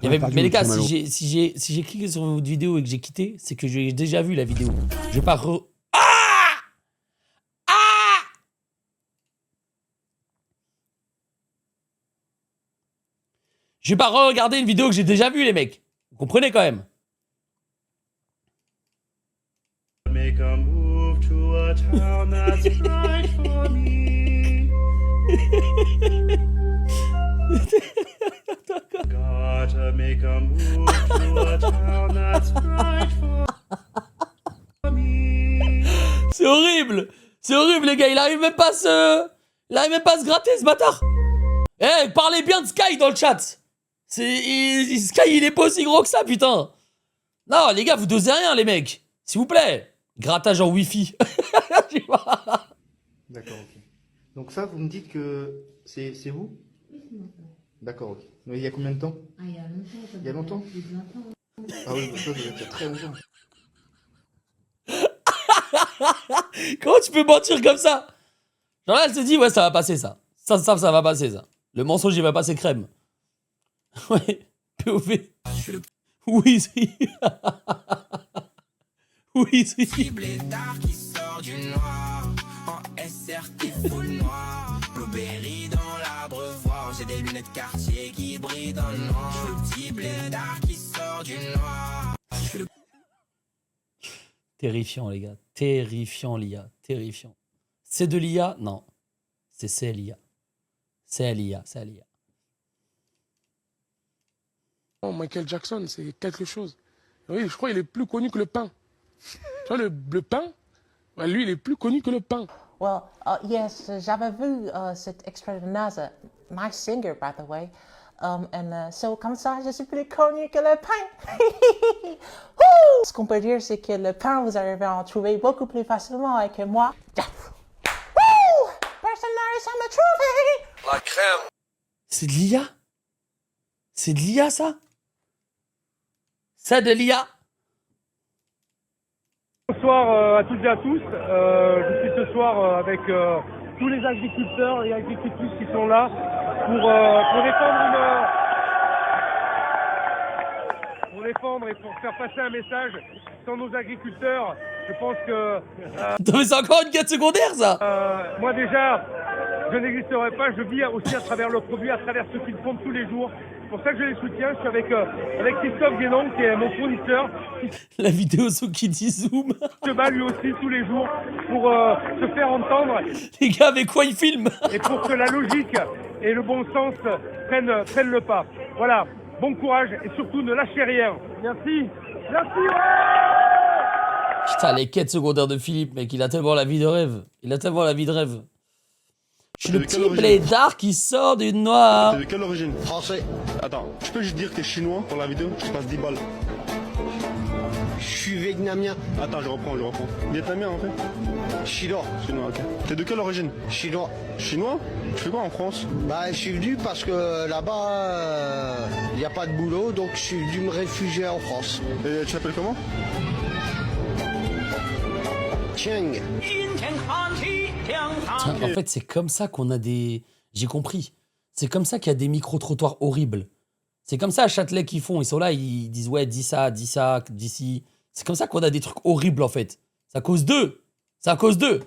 S1: Mais les gars, si j'ai cliqué sur votre vidéo et que j'ai quitté, c'est que j'ai déjà vu la vidéo. Je vais pas Je vais pas re-regarder une vidéo que j'ai déjà vue, les mecs. Vous comprenez quand même.
S3: Make a move to a town that's right for me. Gotta make a move to a town that's right for me.
S1: C'est horrible, les gars. Il arrive même pas à se gratter, ce bâtard. Eh, parlez bien de Sky dans le chat. Sky, il est pas aussi gros que ça, putain. Non, les gars, vous dosez rien, les mecs. S'il vous plaît. Grattage en Wi-Fi.
S24: D'accord, ok. Donc ça, vous me dites que c'est vous? D'accord, ok. Mais il y a combien de temps?
S10: Ah, il y a longtemps.
S24: Il y a longtemps? Ah oui, ça doit être très longtemps.
S1: Comment tu peux mentir comme ça? Genre là, elle se dit, ouais, ça va passer, ça. Ça va passer, ça. Le mensonge, il va passer crème. Ouais, POV. Oui, si. Oui, si.
S3: qui sort du noir, en SRT full noir, Blueberry dans l'abreuvoir, j'ai des lunettes quartier qui brillent dans le noir, je suis le petit blédard qui sort du noir.
S1: Terrifiant, les gars. Terrifiant, l'IA. Terrifiant. C'est de l'IA? Non. C'est l'IA. C'est l'IA.
S2: Michael Jackson, c'est quelque chose. Oui, je crois qu'il est plus connu que le pain. Tu vois, le pain, lui, il est plus connu que le pain.
S7: Well, yes, j'avais vu cet extrait de NASA. Nice singer, by the way. So, comme ça, je suis plus connu que le pain. Ce qu'on peut dire, c'est que le pain, vous arrivez à en trouver beaucoup plus facilement que moi. Personne n'a réussi à me trouver.
S1: La crème. C'est de l'IA? C'est de l'IA, ça? C'est de l'IA?
S3: Bonsoir à toutes et à tous. Je suis ce soir avec tous les agriculteurs et agricultrices qui sont là pour défendre et pour faire passer un message. Sans nos agriculteurs, je pense que...
S1: Attends, mais c'est encore une quête secondaire, ça?
S3: Moi déjà, je n'existerais pas. Je vis aussi à travers leurs produits, à travers ce qu'ils font tous les jours. C'est pour ça que je les soutiens. Je suis avec Christophe Guénon, qui est mon fournisseur.
S1: La vidéo sous qui dit zoom.
S3: Il se bat lui aussi tous les jours pour se faire entendre.
S1: Les gars, avec quoi ils filment?
S3: Et pour que la logique et le bon sens prennent le pas. Voilà, bon courage et surtout ne lâchez rien. Merci. Merci.
S1: Putain, les quêtes secondaires de Philippe, mec, il a tellement la vie de rêve. Il a tellement la vie de rêve. Je suis le petit blédard qui sort du noir.
S15: T'es de quelle origine? Français. Attends, tu peux juste dire que t'es chinois pour la vidéo? Je te passe 10 balles. Je suis vietnamien. Attends, je reprends. Vietnamien en fait? Chinois. Chinois, ok. T'es de quelle origine? Chinois. Chinois? Tu fais quoi en France? Bah, je suis venu parce que là-bas, il n'y a pas de boulot, donc je suis venu me réfugier en France. Et tu t'appelles comment? Tieng.
S1: En fait, c'est comme ça qu'on a des... J'ai compris. C'est comme ça qu'il y a des micro-trottoirs horribles. C'est comme ça à Châtelet qu'ils font. Ils sont là, ils disent ouais, dis ça, d'ici. C'est comme ça qu'on a des trucs horribles en fait. C'est à cause d'eux. C'est à cause d'eux.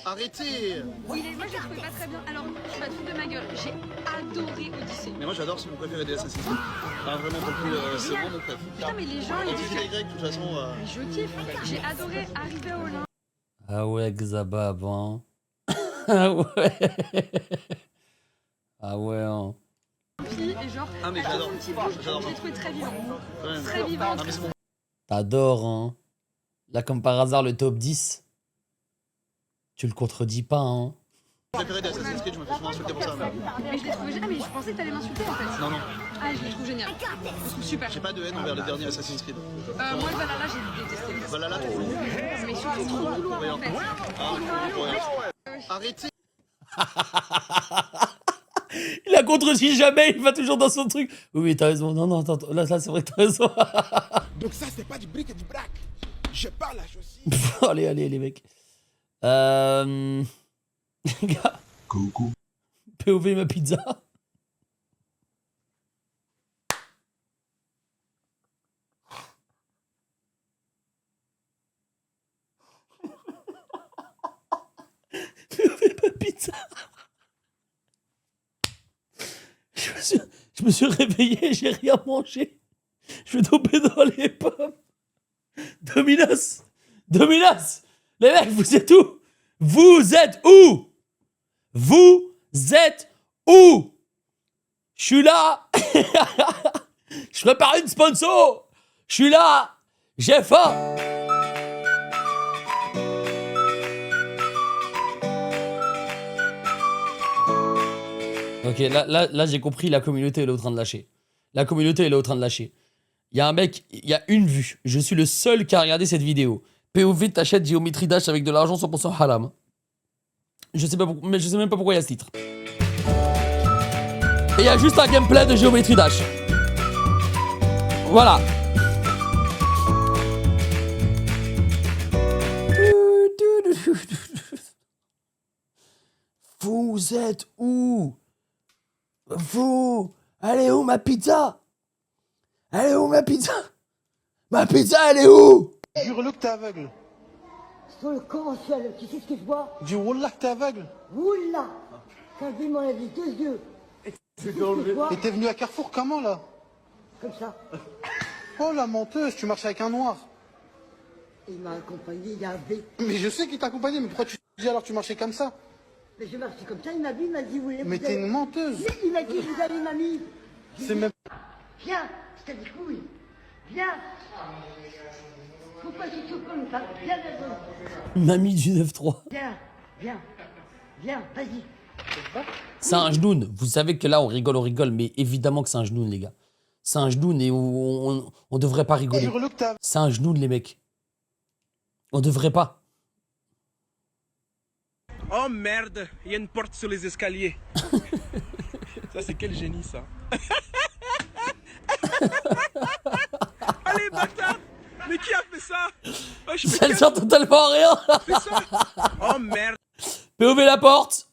S15: Arrêtez!
S20: Oui, moi je le trouvais pas très bien. Alors, tu vas te foutre de ma gueule. J'ai adoré Odyssey.
S15: Mais moi j'adore, c'est mon préféré des Assassin's Creed. Enfin, vraiment beaucoup, c'est vraiment mon préféré.
S20: Putain, mais les gens, ils disent que...
S15: de toute façon.
S20: Mais je kiffe. J'ai adoré Arriver au Lin.
S1: Ah ouais, Xabab, hein. Ah ouais. Ah ouais, hein.
S20: Et genre,
S15: ah mais j'adore.
S20: Je l'ai trouvé très vivant. Très vivant.
S1: T'adores, hein. Là, comme par hasard, le top 10. Tu le contredis pas, hein.
S15: Mon préféré des Assassin's Creed, je me fais souvent insulter pour ça.
S20: Mais je l'ai trouvé génial, mais je pensais que t'allais m'insulter en fait.
S15: Non.
S20: Ah, je le trouve génial. Je le trouve super.
S15: J'ai pas de haine envers le dernier Assassin's Creed.
S20: Moi, le Valhalla, j'ai détesté.
S15: Valhalla, trop lourd.
S20: Mais surtout trop lourd en fait.
S15: Arrêtez.
S1: Il la contredit jamais, il va toujours dans son truc. Oui, t'as raison. Non, attends, là, c'est vrai que t'as raison.
S5: Donc ça, c'est pas du bric et du brac. Je parle à Josie.
S1: Allez, les mecs. Gars.
S5: Coucou.
S1: POV ma pizza. POV ma pizza. Je me suis réveillé, j'ai rien mangé. Je vais tomber dans les pommes. Dominos. Les mecs, vous êtes où? Vous êtes où? Je suis là. Je prépare une sponsor. Je suis là. J'ai faim. Ok, là j'ai compris, la communauté elle est en train de lâcher. Il y a un mec, il y a une vue. Je suis le seul qui a regardé cette vidéo. POV, t'achètes Geometry Dash avec de l'argent 100% haram. Je sais même pas pourquoi il y a ce titre. Et il y a juste un gameplay de Geometry Dash. Voilà. Vous êtes où? Elle est où ma pizza? Ma pizza, elle est où?
S15: Jure-le que t'es aveugle.
S10: Sur le corps en ciel, tu sais ce que je vois?
S15: Dis Wallah que t'es aveugle.
S10: Wallah. Quand il m'en a vu 2 yeux.
S15: Et t'es venu à Carrefour comment là?
S10: Comme ça.
S15: Oh la menteuse, tu marches avec un noir.
S10: Il m'a accompagné, il a V.
S15: Mais je sais qu'il t'a accompagné, mais pourquoi tu dis alors que tu marchais comme ça?
S10: Mais je marchais comme ça, il m'a vu, il m'a dit, vous voulez...
S15: Mais t'es une menteuse.
S10: Mais il m'a dit, vous allez, mamie.
S15: C'est même...
S10: Viens, je t'ai dit couille. Viens. Pourquoi tu te comme ça? Viens d'abord.
S1: Mamie du 9-3.
S10: Viens, viens, viens, vas-y.
S1: C'est un genoun. Vous savez que là, on rigole, mais évidemment que c'est un genoun, les gars. C'est un genoun et on devrait pas rigoler. C'est un genoun, les mecs. On devrait pas.
S2: Oh merde, il y a une porte sur les escaliers. Ça, c'est quel génie, ça. Allez, bâtard. Mais qui a fait ça? Oh,
S1: Ça ne sert totalement à rien.
S2: Oh merde.
S1: POV la porte.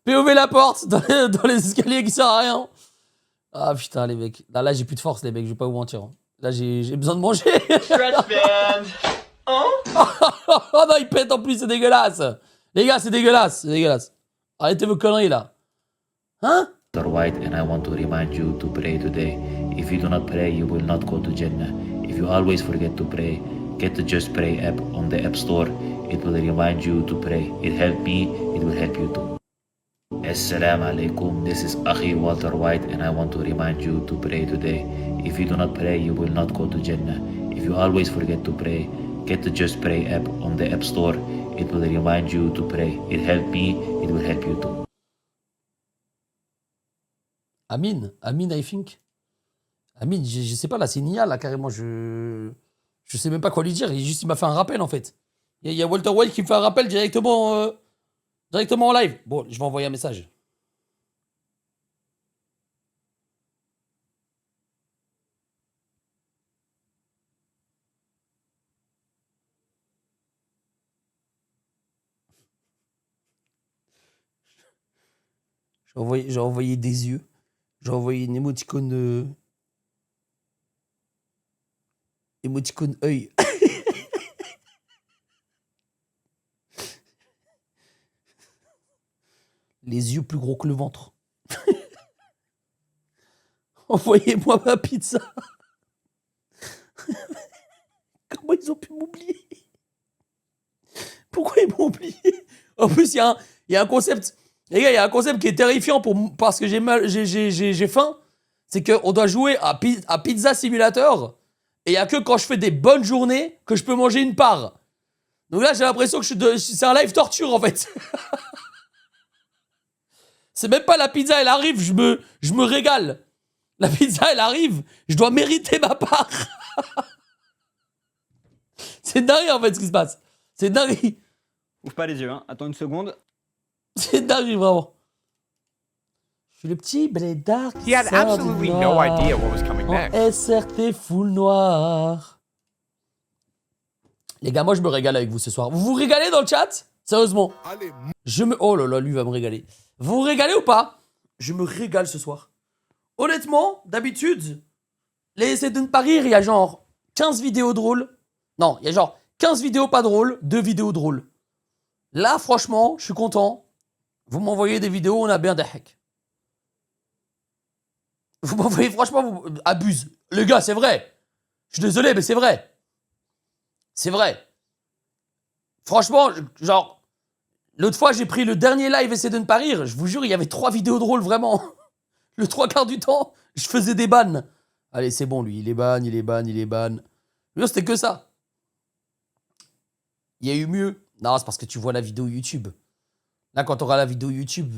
S1: POV la porte dans les escaliers qui servent à rien. Ah putain les mecs. Là j'ai plus de force les mecs, je vais pas vous mentir. Là j'ai besoin de manger. Oh non il pète en plus, c'est dégueulasse. Les gars c'est dégueulasse, c'est dégueulasse. Arrêtez vos conneries là. Hein?
S8: White, and I want to remind you to pray today. If you do not pray, you will not go to Jannah. If you always forget to pray, get the Just Pray app on the App Store. It will remind you to pray. It helped me, it will help you too. Assalamu alaikum, this is Akhi Walter White, and I want to remind you to pray today. If you do not pray, you will not go to Jannah. If you always forget to pray, get the Just Pray app on the App Store. It will remind you to pray. It helped me, it will help you too.
S1: Amine, I think. Amine, je sais pas, là, c'est Nia, là, carrément, je sais même pas quoi lui dire, il m'a fait un rappel, en fait. Il y a Walter White qui me fait un rappel directement en live. Bon, je vais envoyer un message. J'ai envoyé des yeux. J'ai envoyé une émoticône... émoticône œil. Les yeux plus gros que le ventre. Envoyez-moi ma pizza. Comment ils ont pu m'oublier? Pourquoi ils m'ont oublié? En plus, il y a un concept... Les gars, il y a un concept qui est terrifiant parce que j'ai faim. C'est qu'on doit jouer à Pizza Simulator. Et il n'y a que quand je fais des bonnes journées que je peux manger une part. Donc là, j'ai l'impression que c'est un live torture, en fait. C'est même pas la pizza, elle arrive, je me régale. La pizza, elle arrive, je dois mériter ma part. C'est dingue, en fait, ce qui se passe. C'est dingue.
S9: Ouvre pas les yeux, hein. Attends une seconde.
S1: C'est dingue, vraiment. Je suis le petit blédard qui
S21: He had
S1: sort
S21: absolutely
S1: du
S21: no
S1: noir,
S21: idea what was coming next.
S1: en SRT full noir. Les gars, moi, je me régale avec vous ce soir. Vous vous régalez dans le chat? Sérieusement. Oh là là, lui va me régaler. Vous vous régalez ou pas? Je me régale ce soir. Honnêtement, d'habitude, les essais de ne pas rire, il y a genre 15 vidéos drôles. Non, il y a genre 15 vidéos pas drôles, 2 vidéos drôles. Là, franchement, je suis content. Vous m'envoyez des vidéos, on a bien des hacks. Vous m'envoyez, franchement, vous abuse. Les gars, c'est vrai. Je suis désolé, mais c'est vrai. C'est vrai. Franchement, genre, l'autre fois, j'ai pris le dernier live Essai de ne pas rire. Je vous jure, il y avait 3 vidéos drôles, vraiment. Le 3/4 du temps, je faisais des bans. Allez, c'est bon, lui. Il est ban, il est ban, il est ban. C'était que ça. Il y a eu mieux. Non, c'est parce que tu vois la vidéo YouTube. Là, quand tu auras la vidéo YouTube,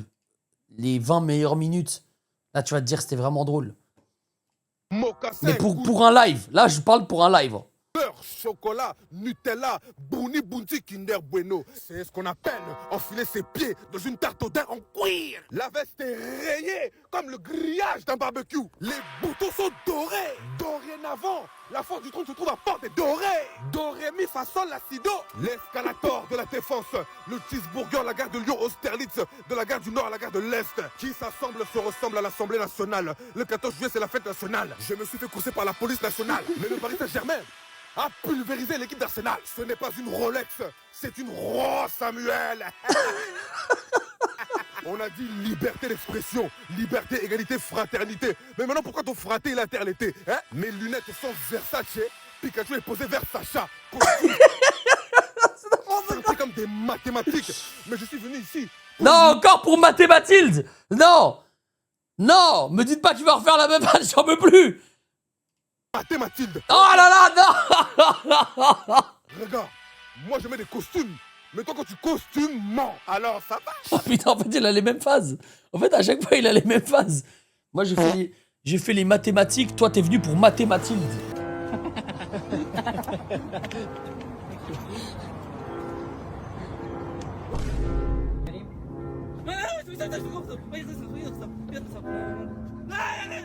S1: les 20 meilleures minutes, là, tu vas te dire c'était vraiment drôle. Mais pour un live, là, je parle pour un live.
S5: Beurre, chocolat, Nutella, Bouni Bounty, Kinder Bueno. C'est ce qu'on appelle enfiler ses pieds dans une tarte au daim en cuir. La veste est rayée comme le grillage d'un barbecue. Les boutons sont dorés. Dorénavant, la force du trône se trouve à Port des Dorés. Doré, mi, fa, sol, la, si, do. L'escalator de la défense. Le cheeseburger, la gare de Lyon, Austerlitz. De la gare du Nord à la gare de l'Est. Qui s'assemble se ressemble à l'Assemblée nationale. Le 14 juillet, c'est la fête nationale. Je me suis fait courser par la police nationale. Mais le Paris Saint-Germain a pulvérisé l'équipe d'Arsenal. Ce n'est pas une Rolex, c'est une Rose Samuel. On a dit liberté d'expression, liberté, égalité, fraternité. Mais maintenant, pourquoi ton fraté il a l'été, hein? Mes lunettes sont Versace, Pikachu est posé vers Sacha. C'est comme des mathématiques. Mais je suis venu ici.
S1: Non, encore pour Mathématilde. Non. Non, me dites pas qu'il va refaire la même vanne, j'en peux plus.
S5: Maté Mathilde.
S1: Oh là là, non.
S5: Regarde, moi je mets des costumes. Mais toi quand tu costumes, non. Alors ça va.
S1: Oh putain, en fait, il a les mêmes phases. En fait, à chaque fois, il a les mêmes phases. Moi, j'ai fait les mathématiques. Toi, t'es venu pour mater Mathilde.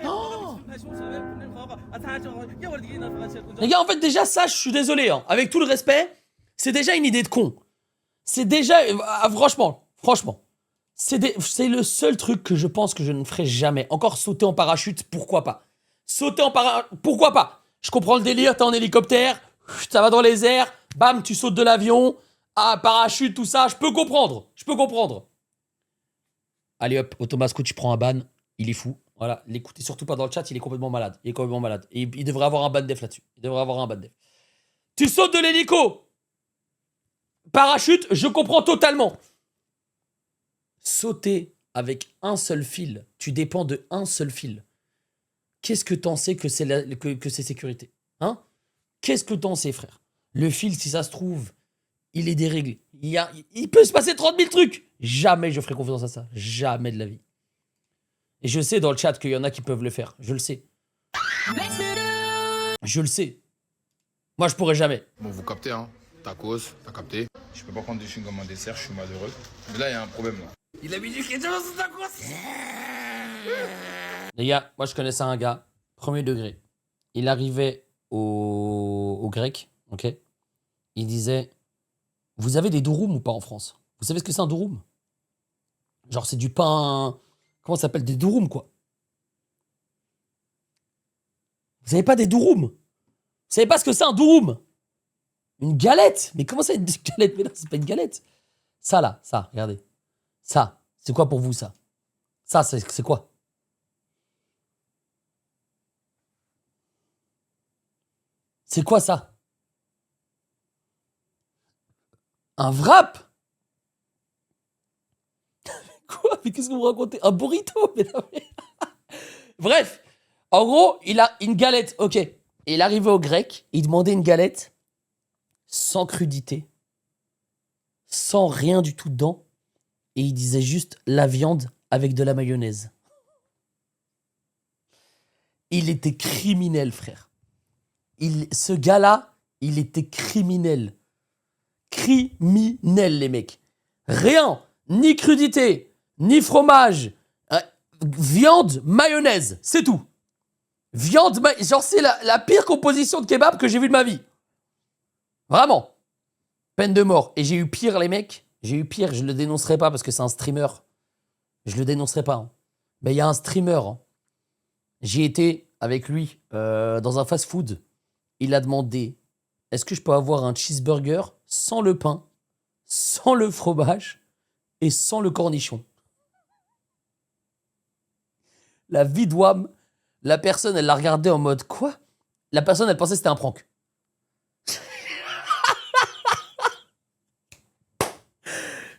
S1: Oh les gars, en fait, déjà, ça, je suis désolé. Hein. Avec tout le respect, c'est déjà une idée de con. C'est déjà... franchement. C'est le seul truc que je pense que je ne ferai jamais. Encore sauter en parachute, pourquoi pas? Sauter en parachute, pourquoi pas? Je comprends le délire, t'es en hélicoptère, ça va dans les airs, bam, tu sautes de l'avion, ah, parachute, tout ça, je peux comprendre. Allez hop, Automasco, tu prends un ban, il est fou. Voilà, l'écoutez surtout pas dans le chat, il est complètement malade. Et il devrait avoir un ban def là-dessus. Tu sautes de l'hélico, parachute, je comprends totalement. Sauter avec un seul fil, tu dépends de un seul fil. Qu'est-ce que t'en sais que c'est sécurité? Hein? Qu'est-ce que t'en sais, frère? Le fil, si ça se trouve, il est déréglé. Il peut se passer 30 000 trucs. Jamais je ferai confiance à ça. Jamais de la vie. Et je sais dans le chat qu'il y en a qui peuvent le faire. Je le sais. Je le sais. Moi, je pourrais jamais.
S11: Bon, vous captez, hein? Tacos, t'as capté? Je peux pas prendre du chewing comme un dessert, je suis malheureux. Mais là, il y a un problème, là. Il a mis du ketchup dans son tacos.
S1: Les gars, moi, je connaissais un gars, premier degré. Il arrivait au grec, ok? Il disait, vous avez des durum ou pas en France? Vous savez ce que c'est un durum? Genre, c'est du pain... Comment ça s'appelle? Des durum, quoi. Vous avez pas des durum? Vous savez pas ce que c'est un durum? Une galette? Mais comment ça, une galette? Mais non, c'est pas une galette. Ça, là, ça, regardez. Ça, c'est quoi pour vous, ça? Ça, c'est quoi? C'est quoi, ça? Un wrap? Quoi? Mais qu'est-ce que vous racontez? Un burrito? Mais non, mais... Bref, en gros, il a une galette, ok. Et il arrivait au grec, il demandait une galette sans crudité, sans rien du tout dedans, et il disait juste la viande avec de la mayonnaise. Il était criminel, frère. Ce gars-là, il était criminel. Criminel, les mecs. Rien, ni crudité, ni fromage, viande, mayonnaise, c'est tout. Genre c'est la pire composition de kebab que j'ai vue de ma vie. Vraiment. Peine de mort. Et j'ai eu pire, les mecs. J'ai eu pire, je le dénoncerai pas parce que c'est un streamer. Je le dénoncerai pas. Hein. Mais il y a un streamer. Hein. J'ai été avec lui dans un fast-food. Il a demandé, est-ce que je peux avoir un cheeseburger sans le pain, sans le fromage et sans le cornichon? La vie de Wham, la personne, elle l'a regardé en mode quoi? La personne, elle pensait que c'était un prank.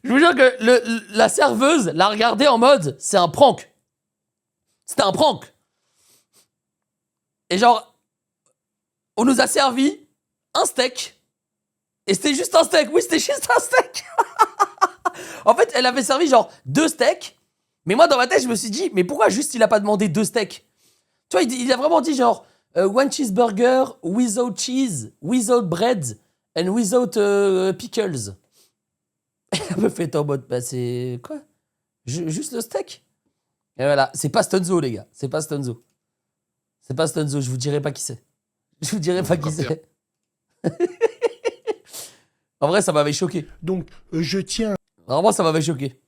S1: Je vous jure que la serveuse l'a regardé en mode c'est un prank. C'était un prank. Et genre, on nous a servi un steak. Et c'était juste un steak. Oui, c'était juste un steak. En fait, elle avait servi genre 2 steaks. Mais moi, dans ma tête, je me suis dit, mais pourquoi juste il a pas demandé 2 steaks? Tu vois, il a vraiment dit genre, one cheeseburger without cheese, without bread, and without pickles. Elle me fait en mode, bah c'est quoi? Juste le steak? Et voilà, c'est pas Stunzo, les gars. C'est pas Stunzo. C'est pas Stunzo, je vous dirai pas qui c'est. Je vous dirai pas qui c'est. En vrai, ça m'avait choqué.
S14: Donc, je tiens...
S1: Vraiment, ça m'avait choqué.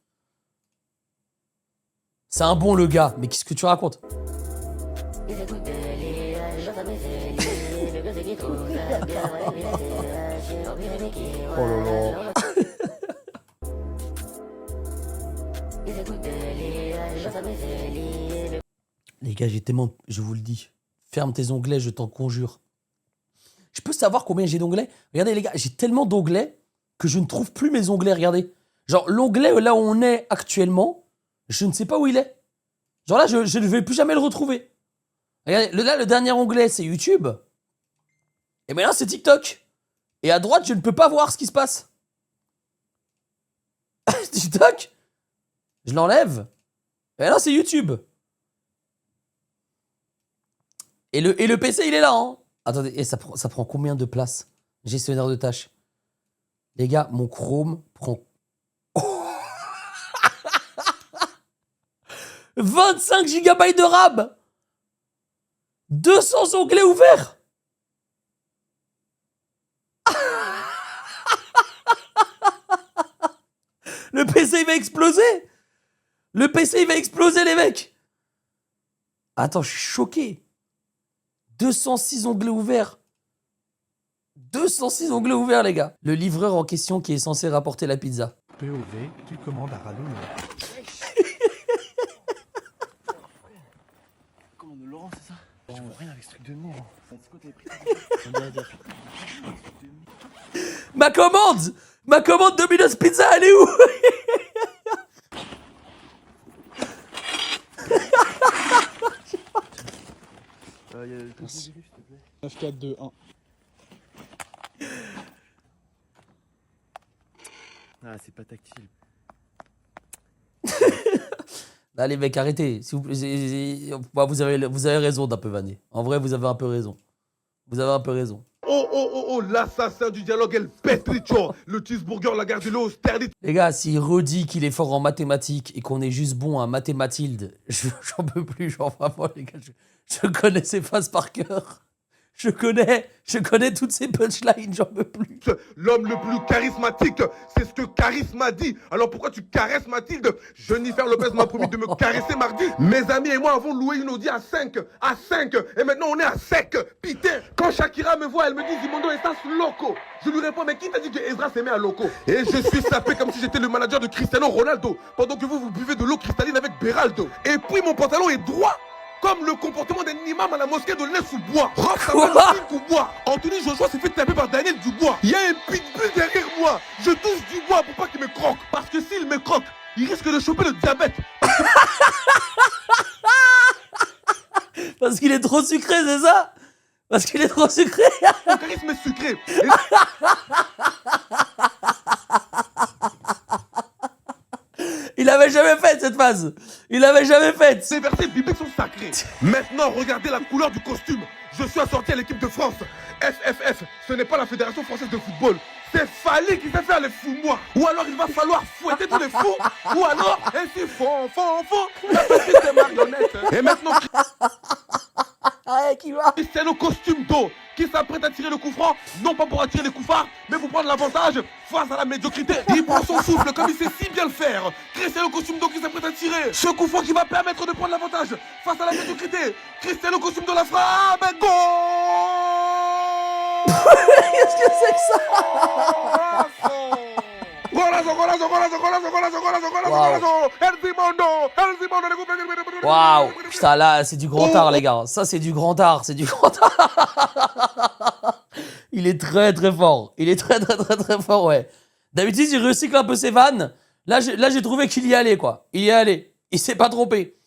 S1: C'est un bon, le gars. Mais qu'est-ce que tu racontes? Oh là là. Les gars, j'ai tellement... Je vous le dis. Ferme tes onglets, je t'en conjure. Je peux savoir combien j'ai d'onglets? Regardez, les gars, j'ai tellement d'onglets que je ne trouve plus mes onglets, regardez. Genre, l'onglet là où on est actuellement, je ne sais pas où il est. Genre là, je ne vais plus jamais le retrouver. Regardez, là, le dernier onglet, c'est YouTube. Et maintenant, c'est TikTok. Et à droite, je ne peux pas voir ce qui se passe. TikTok, je l'enlève. Et maintenant, c'est YouTube. Et le PC, il est là, hein. Attendez, et ça prend combien de place? Gestionnaire de tâches. Les gars, mon Chrome prend... 25 GB de RAM. 200 onglets ouverts. Le PC, il va exploser. Le PC, il va exploser, les mecs. Attends, je suis choqué. 206 onglets ouverts. 206 onglets ouverts, les gars. Le livreur en question qui est censé rapporter la pizza.
S3: POV, tu commandes à Radon.
S18: Commande de Laurent, c'est ça? Je vois rien avec ce truc de merde.
S1: Ma commande Domino's Pizza, elle est où?
S24: 9, 4, 2, 1.
S18: Ah, c'est pas tactile.
S1: Là, les mecs, arrêtez. S'il vous plaît, vous avez raison d'un peu vanner. En vrai, vous avez un peu raison. Vous avez un peu raison.
S5: Oh, l'assassin du dialogue, El Petricho, le cheeseburger, la gare de l'eau, Sterlit.
S1: Les gars, s'il redit qu'il est fort en mathématiques et qu'on est juste bon à Mathématilde, j'en peux plus, genre vraiment, les gars, je connais ses phases par cœur. Je connais toutes ces punchlines, j'en peux plus.
S5: L'homme le plus charismatique, c'est ce que Charisme a dit. Alors pourquoi tu caresses Mathilde? Jennifer Lopez m'a promis de me caresser mardi. Mes amis et moi avons loué une Audi à 5. Et maintenant on est à sec. Putain, quand Shakira me voit, elle me dit Zimondo estás loco. Je lui réponds, mais qui t'a dit que Ezra s'aimait à loco? Et je suis sapé comme si j'étais le manager de Cristiano Ronaldo, pendant que vous buvez de l'eau cristalline avec Beraldo. Et puis mon pantalon est droit, comme le comportement d'un imam à la mosquée de Nez-sous-Bois. Bois. Anthony Joshua s'est fait taper par Daniel Dubois. Il y a un pitbull derrière moi. Je touche du bois pour pas qu'il me croque. Parce que s'il me croque, il risque de choper le diabète.
S1: Parce qu'il est trop sucré, c'est ça? Parce qu'il est trop sucré.
S5: Mon charisme est sucré.
S1: Il avait jamais fait cette phase. Il avait jamais fait.
S5: Ces versets bibliques sont sacrés. Maintenant, regardez la couleur du costume. Je suis assorti à l'équipe de France. FFF, ce n'est pas la Fédération Française de Football. C'est Fali qui sait faire les fous moi. Ou alors il va falloir fouetter tous les fous. Ou alors, ainsi fond, la petite marionnette. Et maintenant, Cristiano costume d'eau qui s'apprête à tirer le coup franc, non pas pour attirer les coups phares, mais pour prendre l'avantage face à la médiocrité. Il prend son souffle comme il sait si bien le faire. Cristiano costume d'eau qui s'apprête à tirer ce coup franc qui va permettre de prendre l'avantage face à la médiocrité. Cristiano costume de la frappe, goal.
S1: Qu'est-ce que c'est que ça? Waouh. Putain, là, c'est du grand art, les gars. Ça, c'est du grand art. C'est du grand art. Il est très, très fort. Il est très, très, très, très fort, ouais. D'habitude, il recycle un peu ses vannes. Là, j'ai trouvé qu'il y allait, quoi. Il y est allé. Il s'est pas trompé.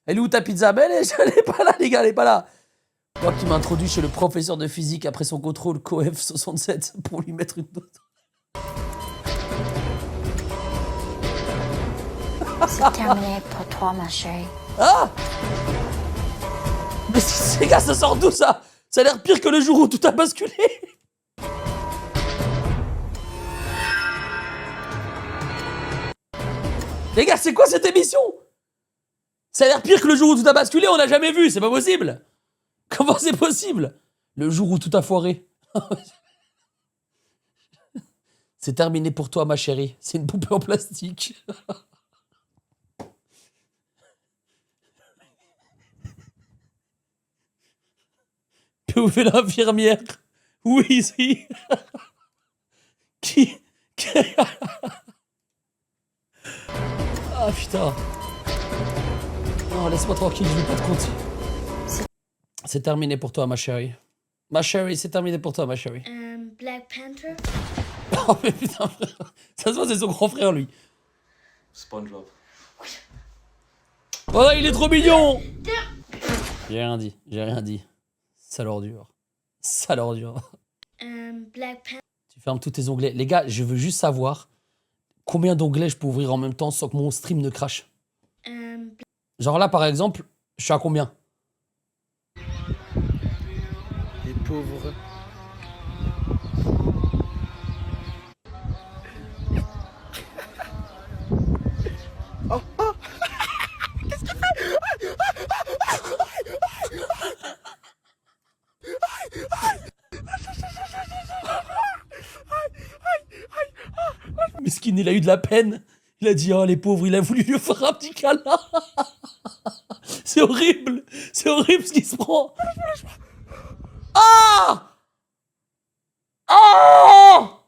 S1: Elle est où ta pizza? Ben, elle est pas là, les gars, elle est pas là. Moi qui m'introduis chez le professeur de physique après son contrôle COEF 67 pour lui mettre une note.
S6: C'est terminé pour toi, ma chérie.
S1: Ah! Mais ces gars, ça sort d'où ça? Ça a l'air pire que le jour où tout a basculé. Les gars, c'est quoi cette émission? Ça a l'air pire que le jour où tout a basculé, on n'a jamais vu, c'est pas possible. Comment c'est possible? Le jour où tout a foiré. C'est terminé pour toi, ma chérie. C'est une poupée en plastique. POV l'infirmière. Oui, si. Qui... Ah putain. Non, laisse-moi tranquille, je veux pas te compter. C'est terminé pour toi, ma chérie. Ma chérie, c'est terminé pour toi, ma chérie.
S6: Black Panther?
S1: Oh mais putain, frère. Ça se voit, c'est son grand frère, lui.
S2: SpongeBob.
S1: Oh, il est trop mignon. J'ai rien dit, j'ai rien dit. Sale ordure. Sale ordure. Tu fermes tous tes onglets. Les gars, je veux juste savoir combien d'onglets je peux ouvrir en même temps sans que mon stream ne crache. Genre là, par exemple, je suis à combien?
S4: Les pauvres.
S5: Oh, oh. Qu'est-ce qu'il fait?
S1: Mesquine, il a eu de la peine. Il a dit, oh les pauvres, il a voulu lui faire un petit câlin. C'est horrible. C'est horrible ce qu'il se prend. Ah! Ah!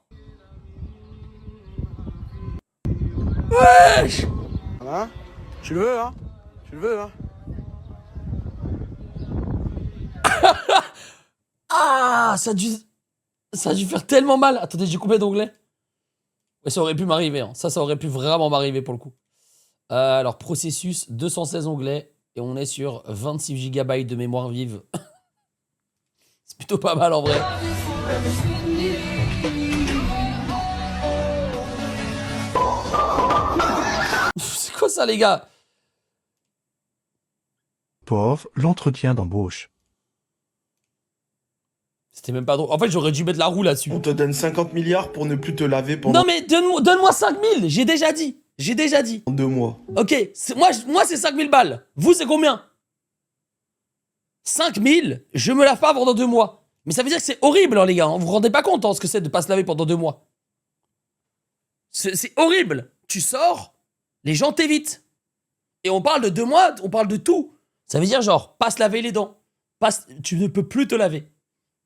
S1: Wesh!
S5: Hein? Tu le veux, hein? Tu le veux, hein?
S1: Ah! Ça a dû faire tellement mal. Attendez, j'ai combien d'onglets? Ouais, ça aurait pu m'arriver. Hein. Ça aurait pu vraiment m'arriver pour le coup. Alors, processus, 216 onglets. Et on est sur 26 GB de mémoire vive. C'est plutôt pas mal en vrai. C'est quoi ça, les gars?
S14: Pauvre, l'entretien d'embauche.
S1: C'était même pas drôle. En fait, j'aurais dû mettre la roue là-dessus.
S2: On te donne 50 milliards pour ne plus te laver pendant...
S1: Non mais donne-moi 5000. J'ai déjà dit. J'ai déjà dit.
S2: En 2 mois.
S1: Ok, moi c'est 5000 balles. Vous, c'est combien? 5000, je me lave pas pendant 2 mois. Mais ça veut dire que c'est horrible, hein, les gars. Vous vous rendez pas compte hein, ce que c'est de pas se laver pendant 2 mois. C'est horrible. Tu sors, les gens t'évitent. Et on parle de 2 mois, on parle de tout. Ça veut dire genre, pas se laver les dents. Tu ne peux plus te laver.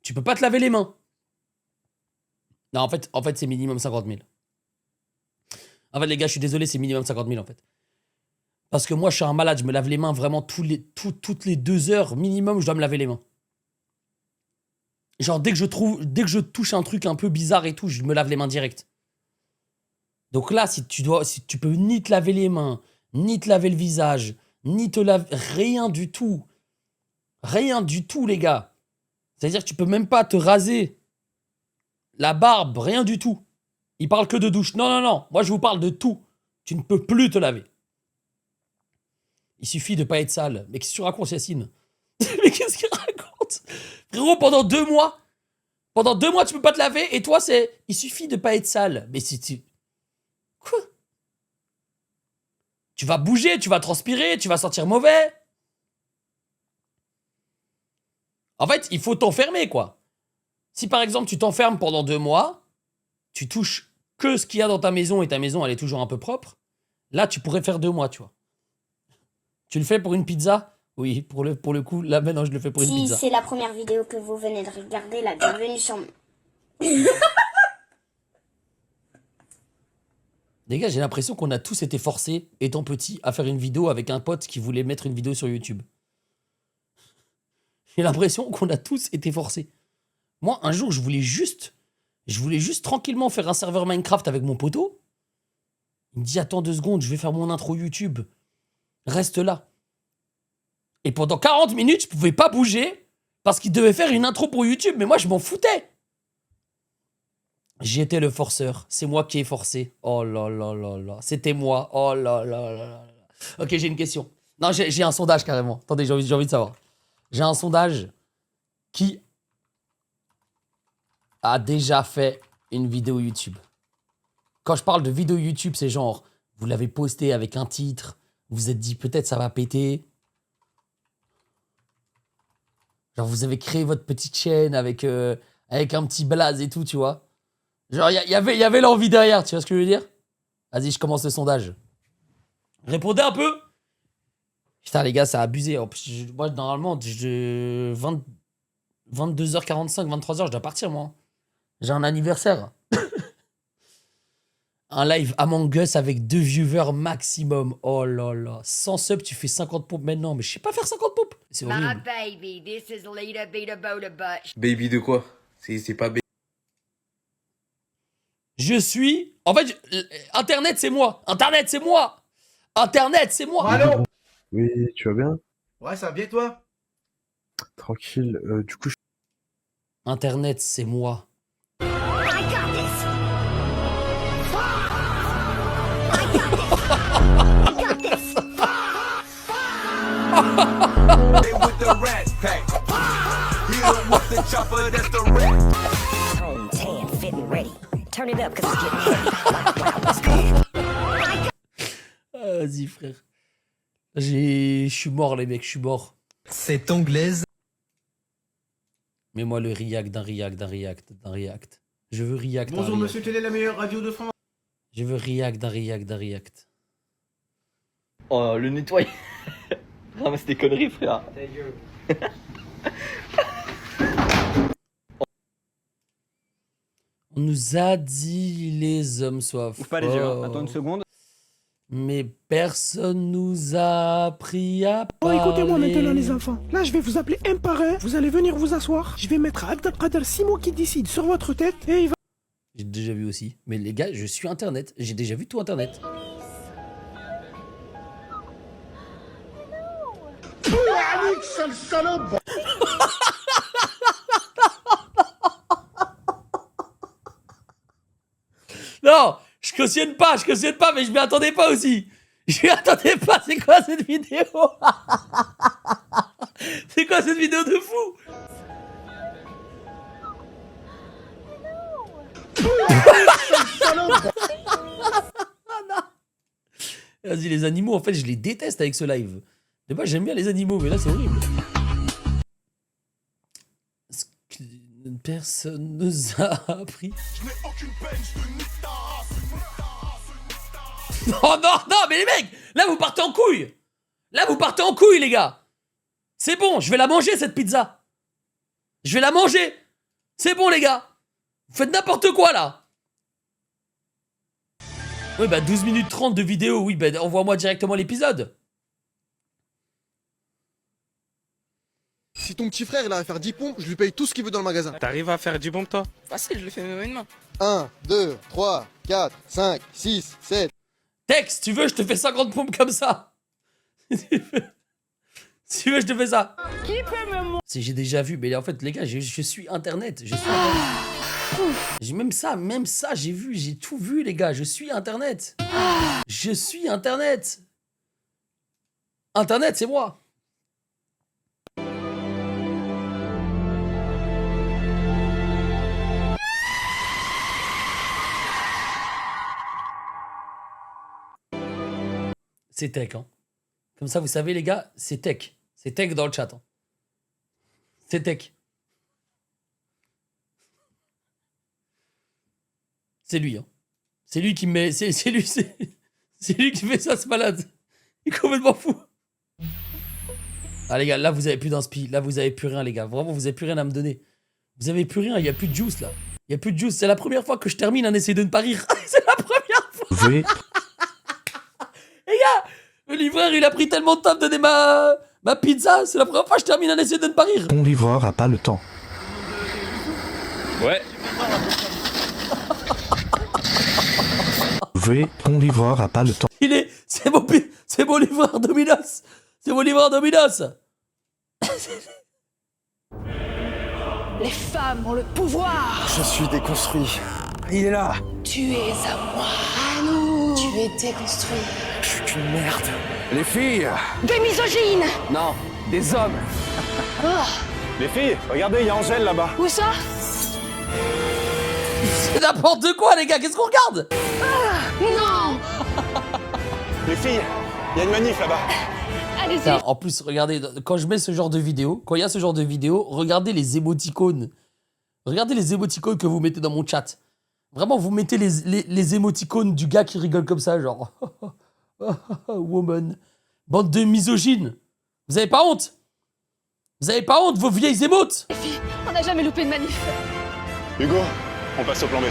S1: Tu peux pas te laver les mains. Non, en fait c'est minimum 50 000. En fait, les gars, je suis désolé, c'est minimum 50 000 en fait. Parce que moi, je suis un malade, je me lave les mains vraiment toutes les 2 heures minimum, je dois me laver les mains. Genre, dès que je touche un truc un peu bizarre et tout, je me lave les mains direct. Donc là, si tu peux ni te laver les mains, ni te laver le visage, ni te laver... Rien du tout. Rien du tout, les gars. C'est-à-dire que tu peux même pas te raser la barbe, rien du tout. Il parle que de douche. Non, non, non. Moi, je vous parle de tout. Tu ne peux plus te laver. Il suffit de pas être sale. Mais qu'est-ce que tu racontes, Yacine? Mais qu'est-ce qu'il raconte? Frérot, pendant 2 mois, tu peux pas te laver et toi, c'est... Il suffit de pas être sale. Mais si tu... Quoi? Tu vas bouger, tu vas transpirer, tu vas sentir mauvais. En fait, il faut t'enfermer, quoi. Si, par exemple, tu t'enfermes pendant 2 mois, tu touches que ce qu'il y a dans ta maison et ta maison, elle est toujours un peu propre, là, tu pourrais faire 2 mois, tu vois. Tu le fais pour une pizza? Oui, pour le coup, là, maintenant, je le fais pour une pizza.
S6: Si c'est la première vidéo que vous venez de regarder, la bienvenue sur...
S1: Les gars, j'ai l'impression qu'on a tous été forcés, étant petits, à faire une vidéo avec un pote qui voulait mettre une vidéo sur YouTube. J'ai l'impression qu'on a tous été forcés. Moi, un jour, je voulais juste tranquillement faire un serveur Minecraft avec mon poteau. Il me dit, attends 2 secondes, je vais faire mon intro YouTube. Reste là. Et pendant 40 minutes, je pouvais pas bouger parce qu'il devait faire une intro pour YouTube. Mais moi, je m'en foutais. J'étais le forceur. C'est moi qui ai forcé. Oh là là là là. C'était moi. Oh là là là là. Ok, j'ai une question. Non, j'ai un sondage carrément. Attendez, j'ai envie de savoir. J'ai un sondage. Qui a déjà fait une vidéo YouTube? Quand je parle de vidéo YouTube, c'est genre, vous l'avez posté avec un titre, vous vous êtes dit peut-être ça va péter. Genre, vous avez créé votre petite chaîne avec un petit blaze et tout, tu vois. Genre, il y avait l'envie derrière, tu vois ce que je veux dire? Vas-y, je commence le sondage. Répondez un peu. Putain, les gars, ça a abusé. Moi, normalement, 22h45, 23h, je dois partir, moi. J'ai un anniversaire. Un live Among Us avec 2 viewers maximum. Oh là là. 100 subs, tu fais 50 pompes maintenant. Mais je sais pas faire 50 pompes. C'est horrible.
S12: baby, this is Lita Beta Bota Butt.
S2: Baby de quoi? C'est pas baby.
S1: Je suis... En fait, Internet, c'est moi. Internet, c'est moi. Internet, c'est moi.
S2: Allô?
S19: Oui, tu vas bien?
S24: Ouais, ça va bien toi?
S19: Tranquille. Du coup,
S1: Internet, c'est moi. Vas-y, frère. Je suis mort, les mecs, je suis mort.
S4: Cette anglaise.
S1: Mets-moi le react d'un react d'un react d'un react. Je veux react.
S24: Bonjour monsieur, quelle est la meilleure radio de France?
S1: Je veux react d'un react d'un react.
S9: Oh, le nettoyer. Ah, mais c'est des conneries, frère.
S1: On nous a dit les hommes soient
S9: Ouvre pas les yeux, hein.
S1: forts.
S9: Attends une seconde.
S1: Mais personne nous a appris à
S3: Bon,
S1: parler.
S3: écoutez-moi maintenant les enfants. Là, je vais vous appeler un par un. Vous allez venir vous asseoir. Je vais mettre Abdelkader 6 mots qui décide sur votre tête et il va...
S1: J'ai déjà vu aussi. Mais les gars, je suis Internet. J'ai déjà vu tout Internet. Non, je cautionne pas, mais je m'y attendais pas aussi. Je m'y attendais pas, c'est quoi cette vidéo? C'est quoi cette vidéo de fou? Vas-y, les animaux, en fait, je les déteste avec ce live. De base, j'aime bien les animaux, mais là, c'est horrible. Est-ce que personne nous a appris? Non, non, non, mais les mecs, là, vous partez en couille. Là, vous partez en couille, les gars. C'est bon, je vais la manger, cette pizza. Je vais la manger. C'est bon, les gars. Vous faites n'importe quoi, là. Oui, bah 12 minutes 30 de vidéo, oui, bah envoie-moi directement l'épisode.
S5: Si ton petit frère il a à faire 10 pompes, je lui paye tout ce qu'il veut dans le magasin.
S4: T'arrives à faire du bon toi? Facile, je le fais même à une main.
S5: 1, 2, 3, 4, 5, 6, 7.
S1: Tex, tu veux, je te fais 50 pompes comme ça. Si tu veux, je te fais ça.
S20: Qui peut me montrer?
S1: Si j'ai déjà vu, mais en fait, les gars, je suis Internet. Je suis Internet. J'ai même ça, j'ai vu, j'ai tout vu, les gars. Je suis Internet. Je suis Internet. Internet, c'est moi. C'est tech, hein. Comme ça, vous savez, les gars, c'est tech. C'est tech dans le chat. Hein. C'est tech. C'est lui, hein. C'est lui qui me met... C'est lui qui fait ça, ce malade. Il est complètement fou. Ah, les gars, là, vous avez plus d'inspi. Là, vous avez plus rien, les gars. Vraiment, vous avez plus rien à me donner. Vous avez plus rien. Il n'y a plus de juice, là. Il n'y a plus de juice. C'est la première fois que je termine un essai de ne pas rire. C'est la première fois.
S14: Oui.
S1: Les gars, le livreur, il a pris tellement de temps de donner ma pizza. C'est la première fois que je termine un essai de ne pas rire.
S14: Ton livreur a pas le temps.
S9: Ouais.
S14: Oui, ton livreur a pas le temps.
S1: C'est mon livreur Dominos. C'est mon livreur Dominos.
S20: Les femmes ont le pouvoir.
S4: Je suis déconstruit. Il est là.
S20: Tu es à moi. À nous. Tu es déconstruit.
S4: Je suis qu'une merde. Les filles.
S20: Des misogynes.
S4: Non, des hommes.
S20: Oh.
S15: Les filles, regardez, il y a Angèle là-bas.
S20: Où ça?
S1: C'est n'importe quoi, les gars. Qu'est-ce qu'on regarde?
S20: Non.
S15: Les filles, il y a une manif là-bas.
S20: Allez-y.
S1: Putain, en plus, regardez, quand je mets ce genre de vidéo, quand il y a ce genre de vidéo, regardez les émoticônes. Regardez les émoticônes que vous mettez dans mon chat. Vraiment, vous mettez les émoticônes du gars qui rigole comme ça, genre... Woman. Bande de misogynes. Vous avez pas honte? Vous avez pas honte, vos vieilles émotes?
S20: Les filles, on n'a jamais loupé de manif.
S15: Hugo, on passe au plan B.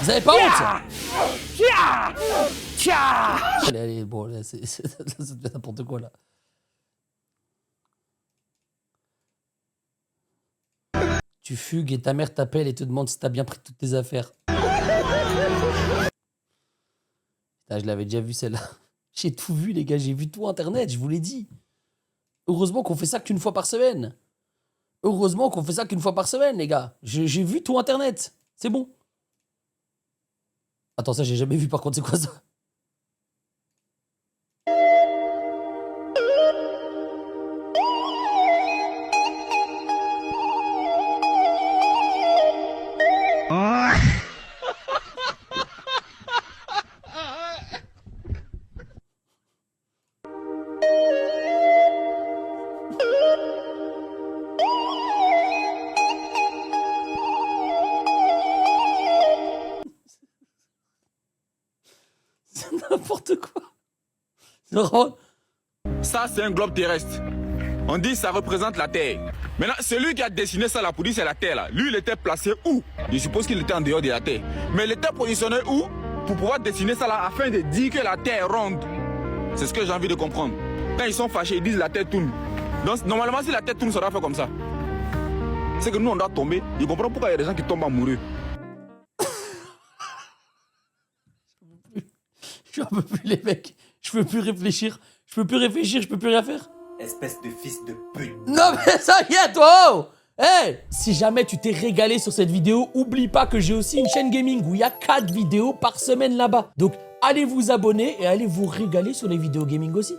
S1: Vous avez pas honte? Allez, allez, bon, là, c'est n'importe quoi, là. Tu fugues et ta mère t'appelle et te demande si t'as bien pris toutes tes affaires. Putain, je l'avais déjà vu celle-là. J'ai tout vu, les gars. J'ai vu tout Internet, je vous l'ai dit. Heureusement qu'on fait ça qu'une fois par semaine. Heureusement qu'on fait ça qu'une fois par semaine, les gars. J'ai vu tout Internet. C'est bon. Attends, ça, j'ai jamais vu, par contre. C'est quoi ça? C'est n'importe quoi. C'est vraiment...
S11: Ça, c'est un globe terrestre. On dit que ça représente la Terre. Maintenant, celui qui a dessiné ça là pour dire c'est la Terre là, lui il était placé où? Je suppose qu'il était en dehors de la Terre. Mais il était positionné où pour pouvoir dessiner ça là afin de dire que la Terre est ronde? C'est ce que j'ai envie de comprendre. Quand ils sont fâchés, ils disent la Terre tourne. Donc normalement si la Terre tourne, ça doit faire comme ça. C'est que nous on doit tomber. Ils comprennent pourquoi il y a des gens qui tombent amoureux.
S1: Je peux plus, les mecs. Je peux plus réfléchir. Je peux plus réfléchir, je peux plus rien faire.
S16: Espèce de fils de pute.
S1: Non mais ça y est, toi, oh hey, si jamais tu t'es régalé sur cette vidéo, oublie pas que j'ai aussi une chaîne gaming où il y a 4 vidéos par semaine là-bas. Donc allez vous abonner et allez vous régaler sur les vidéos gaming aussi.